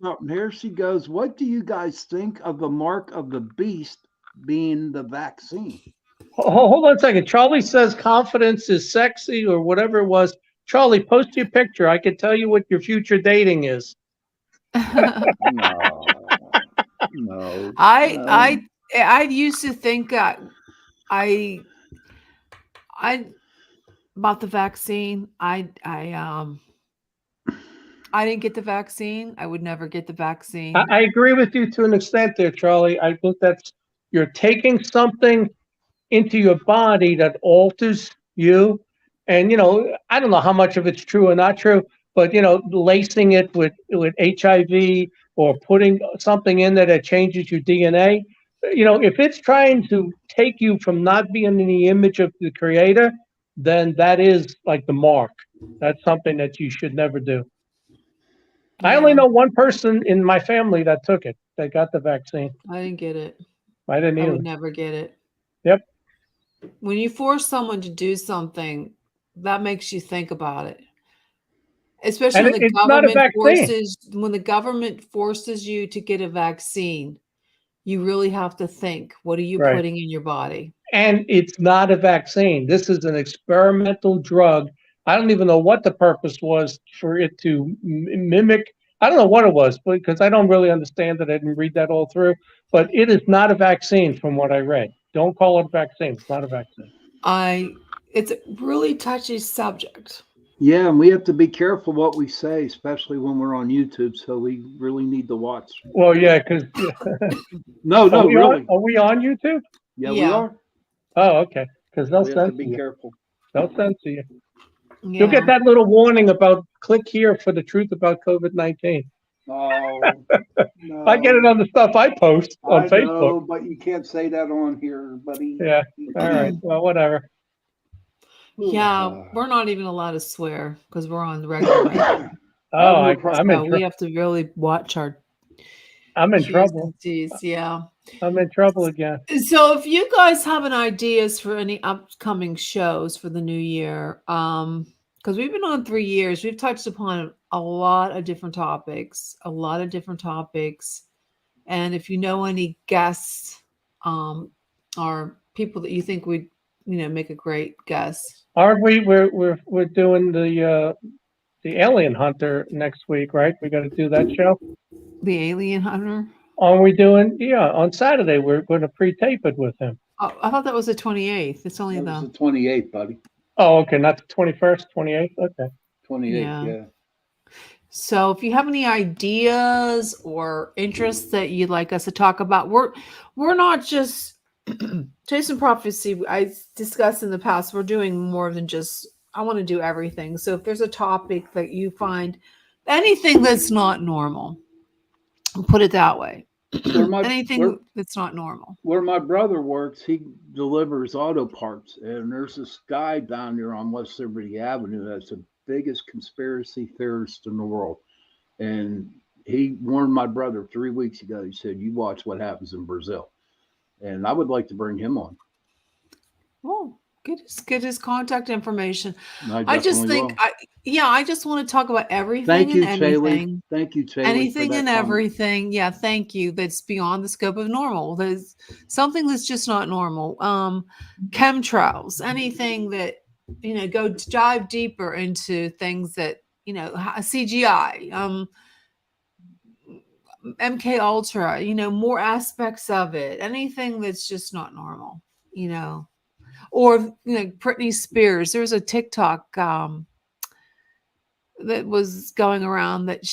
Something. Here she goes. What do you guys think of the mark of the beast being the vaccine? Hold on a second. Charlie says confidence is sexy, or whatever it was. Charlie, post your picture. I can tell you what your future dating is. No. I used to think I about the vaccine. I didn't get the vaccine. I would never get the vaccine. I agree with you to an extent there, Charlie. I think you're taking something into your body that alters you. And, I don't know how much of it's true or not true, but, lacing it with HIV or putting something in there that changes your DNA, if it's trying to take you from not being in the image of the creator, then that is like the mark. That's something that you should never do. Yeah. I only know one person in my family that took it, that got the vaccine. I didn't get it. I didn't either. I would never get it. Yep. When you force someone to do something, that makes you think about it. Especially when the government forces you to get a vaccine, you really have to think, what are you putting in your body? And it's not a vaccine. This is an experimental drug. I don't even know what the purpose was for it to mimic. I don't know what it was, because I don't really understand it. I didn't read that all through. But it is not a vaccine from what I read. Don't call it a vaccine. It's not a vaccine. It's a really touchy subject. Yeah, and we have to be careful what we say, especially when we're on YouTube. So we really need to watch. Well, yeah, because no, really. Are we on YouTube? Yeah, we are. Oh, okay. Because they'll have to be careful. They'll censor you. Yeah. You'll get that little warning about click here for the truth about COVID-19. Oh, no. I get it on the stuff I post on Facebook. Know, but you can't say that on here, buddy. Yeah. All right. Well, whatever. Yeah, we're not even allowed to swear because we're on the regular. I'm in trouble. We have to really watch our. I'm in trouble. Yeah. I'm in trouble again. So if you guys have any ideas for any upcoming shows for the new year, because we've been on 3 years, we've touched upon a lot of different topics, and if you know any guests, or people that you think would, make a great guest. Aren't we? We're doing the Alien Hunter next week, right? We got to do that show. The Alien Hunter. Are we doing? Yeah, on Saturday we're going to pre-tape it with him. Oh, I thought that was the 28th. It's only That was the, the 28th, buddy. Oh, okay, not the 21st, 28th. Okay. 28th, yeah. yeah. So if you have any ideas or interests that you'd like us to talk about, we're not just Chasing Prophecy. I discussed in the past, we're doing more than just, I want to do everything. So if there's a topic that you find, anything that's not normal, I'll put it that way. Anything that's not normal. Where my brother works, he delivers auto parts, and there's this guy down there on West Liberty Avenue that's the biggest conspiracy theorist in the world. And he warned my brother 3 weeks ago. He said, "You watch what happens in Brazil." And I would like to bring him on. Oh, get his contact information. I I just definitely think, will. I just want to talk about everything Thank you, and Chaley. anything. Thank you, Chaley. Anything and everything. Yeah, thank you. That's beyond the scope of normal. There's something that's just not normal. Chemtrails, anything that, go dive deeper into things that, CGI, MK Ultra, more aspects of it. Anything that's just not normal, or Britney Spears. There's a TikTok that was going around that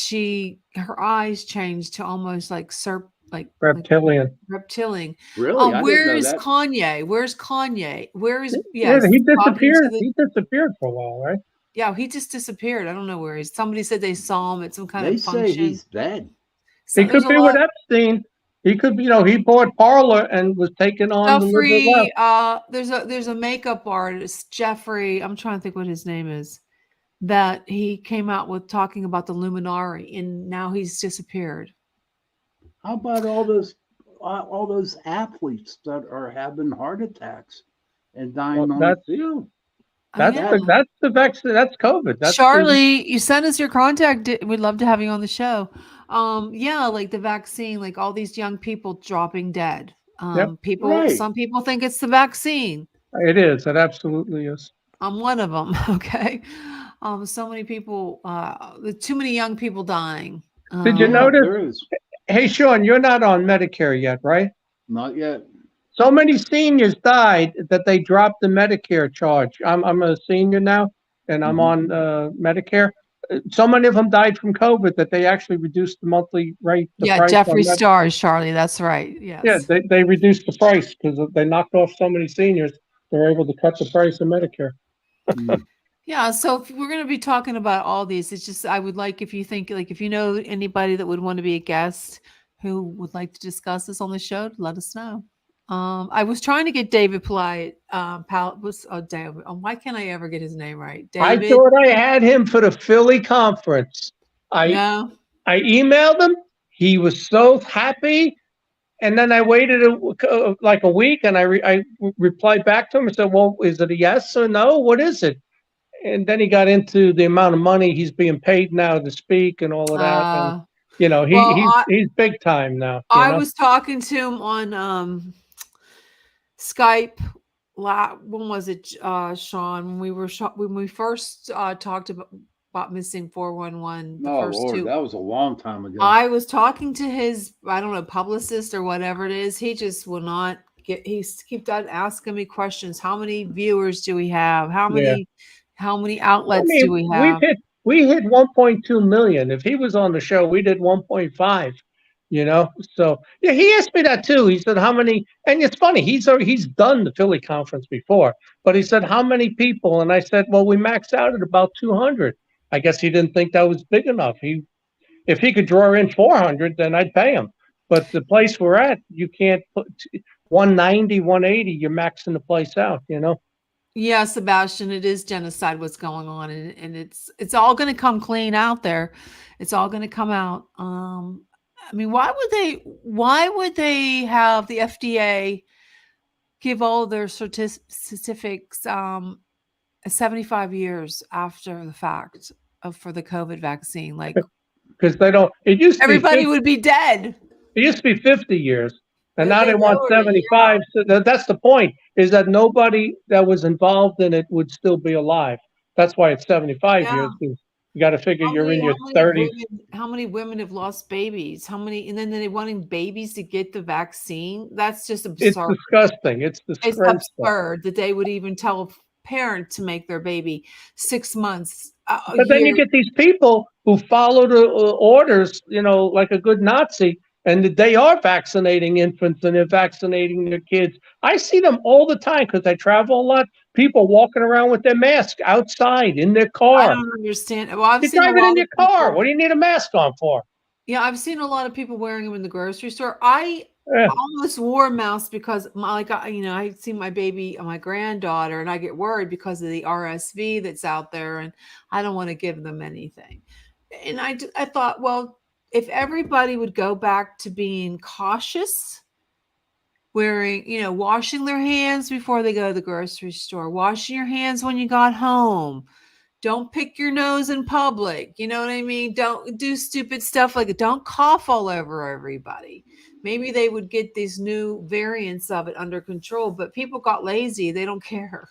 her eyes changed to almost like reptilian. Reptilian. Really? Where is Kanye? Where's Kanye? Where is he disappeared. He disappeared for a while, right? Yeah, he just disappeared. I don't know where he's. Somebody said they saw him at some kind of function. They say he's dead. He could be with Epstein. He could be, he bought Parlor and was taking on Jeffrey, the left. There's a makeup artist, Jeffrey. I'm trying to think what his name is. That he came out with talking about the Luminari, and now he's disappeared. How about all those athletes that are having heart attacks and dying on the field? That's the vaccine. That's COVID. That's Charlie, you send us your contact. We'd love to have you on the show. Like the vaccine, like all these young people dropping dead. Some people think it's the vaccine. It is. It absolutely is. I'm one of them. Okay. So many people, too many young people dying. Did you notice? Hey, Sean, you're not on Medicare yet, right? Not yet. So many seniors died that they dropped the Medicare charge. I'm a senior now, and I'm on Medicare. So many of them died from COVID that they actually reduced the monthly rate. Jeffree Stars, Charlie. That's right. Yes. Yeah, they reduced the price because they knocked off so many seniors. They're able to cut the price of Medicare. Yeah, so if we're going to be talking about all these, it's just I would like if you think if you know anybody that would want to be a guest who would like to discuss this on the show, let us know. I was trying to get David Polite. David. Why can't I ever get his name right? David. I thought I had him for the Philly conference. I emailed him. He was so happy. And then I waited like a week, and I replied back to him and said, "Well, is it a yes or no? What is it?" And then he got into the amount of money he's being paid now to speak and all of that. And, he's big time now. I was talking to him on Skype. When was it, Sean? When we first talked about missing 411. That was a long time ago. I was talking to his, I don't know, publicist or whatever it is. He just will not get. He keeps on asking me questions. How many viewers do we have? How many outlets do we have? We hit 1.2 million. If he was on the show, we did 1.5. So yeah, he asked me that too. He said, "How many?" And it's funny. He's done the Philly conference before, but he said, "How many people?" And I said, "Well, we maxed out at about 200." I guess he didn't think that was big enough. If he could draw in 400, then I'd pay him. But the place we're at, you can't put 190, 180. You're maxing the place out. Yeah, Sebastian, it is genocide what's going on, and it's all going to come clean out there. It's all going to come out. I mean, why would they have the FDA give all their certificates 75 years after the fact for the COVID vaccine? Like, because they don't. It used to everybody would be dead. It used to be 50 years. And now they want 75. So that's the point, is that nobody that was involved in it would still be alive. That's why it's 75 years. You got to figure you're in your 30s. How many women have lost babies? How many? And then they're wanting babies to get the vaccine. That's just absurd. It's disgusting. It's It's disgraceful. absurd that they would even tell a parent to make their baby 6 months. But then you get these people who follow the orders, you know, like a good Nazi, and they are vaccinating infants and they're vaccinating their kids. I see them all the time because I travel a lot. People walking around with their mask outside in their car. I don't understand. Well, I've You're seen driving in your car. What do you need a mask on for? Yeah, I've seen a lot of people wearing them in the grocery store. I Yeah. almost wore a mask because I see my baby, my granddaughter, and I get worried because of the RSV that's out there, and I don't want to give them anything. And I thought, well, if everybody would go back to being cautious, wearing, washing their hands before they go to the grocery store, washing your hands when you got home. Don't pick your nose in public. You know what I mean? Don't do stupid stuff like it. Don't cough all over everybody. Maybe they would get these new variants of it under control, but people got lazy. They don't care.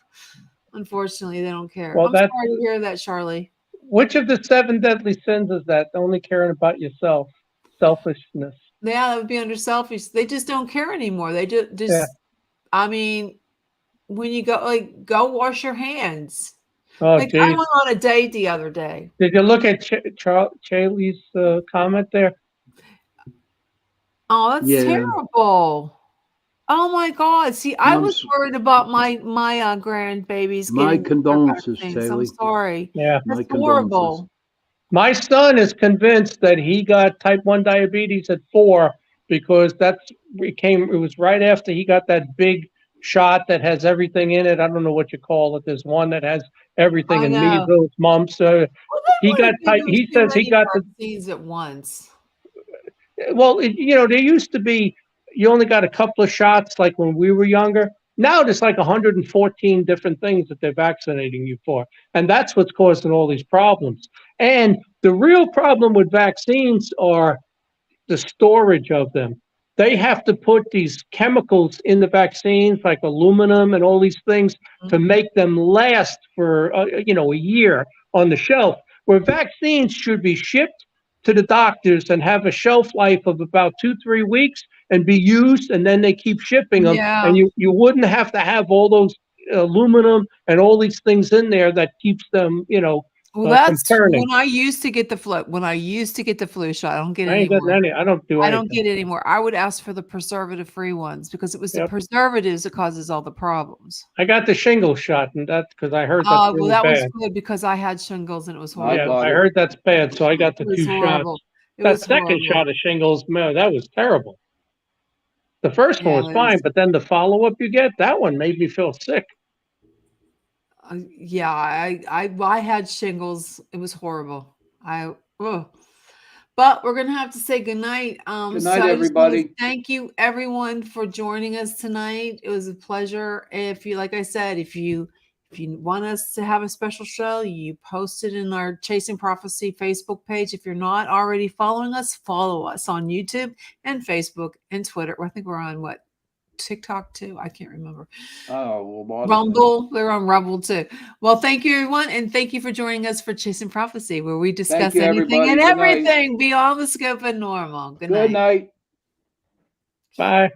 Unfortunately, they don't care. Well, I'm sorry to hear that, Charlie. Which of the 7 deadly sins is that? Only caring about yourself. Selfishness. Yeah, that would be under selfish. They just don't care anymore. They just Yeah. I mean, when you go wash your hands. Oh, I geez. went on a date the other day. Did you look at Charlie's comment there? Oh, that's terrible. Oh my God. See, I was worried about my grandbabies. My condolences, Shaylee. I'm Shaylee. sorry. Yeah. That's horrible. My son is convinced that he got type 1 diabetes at 4 because it was right after he got that big shot that has everything in it. I don't know what you call it. There's one that has everything in measles, mumps. He says he got the vaccines at once. Well, there used to be, you only got a couple of shots like when we were younger. Now there's like 114 different things that they're vaccinating you for. And that's what's causing all these problems. And the real problem with vaccines are the storage of them. They have to put these chemicals in the vaccines, like aluminum and all these things, to make them last for a year on the shelf. Where vaccines should be shipped to the doctors and have a shelf life of about 2-3 weeks and be used, and then they keep shipping them. Yeah. And you wouldn't have to have all those aluminum and all these things in there that keeps them, Well, that's concerning. when I used to get the flu. When I used to get the flu shot, I don't get it I ain't anymore. getting any. I don't do anything. I don't get it anymore. I would ask for the preservative-free ones because it was the preservatives that causes all the problems. I got the shingles shot, and that's because I heard that's Oh, really well, that bad. was good because I had shingles and it was horrible. Yeah, I heard that's bad, so I got the It was 2 horrible. shots. It That was second horrible. shot of shingles, man, that was terrible. The first one Yeah, was it fine, was- but then the follow-up you get, that one made me feel sick. Yeah, I had shingles. It was horrible. But we're gonna have to say goodnight. Good So night, I just wanna everybody. thank you everyone for joining us tonight. It was a pleasure. If you, like I said, if you want us to have a special show, you post it in our Chasing Prophecy Facebook page. If you're not already following us, follow us on YouTube and Facebook and Twitter. I think we're on TikTok too. I can't remember. Oh, well, Rumble. We're on Rumble too. Well, thank you everyone, and thank you for joining us for Chasing Prophecy, where we discuss you, anything everybody. and Good night. everything beyond the scope of normal. Good night. Good night. Bye.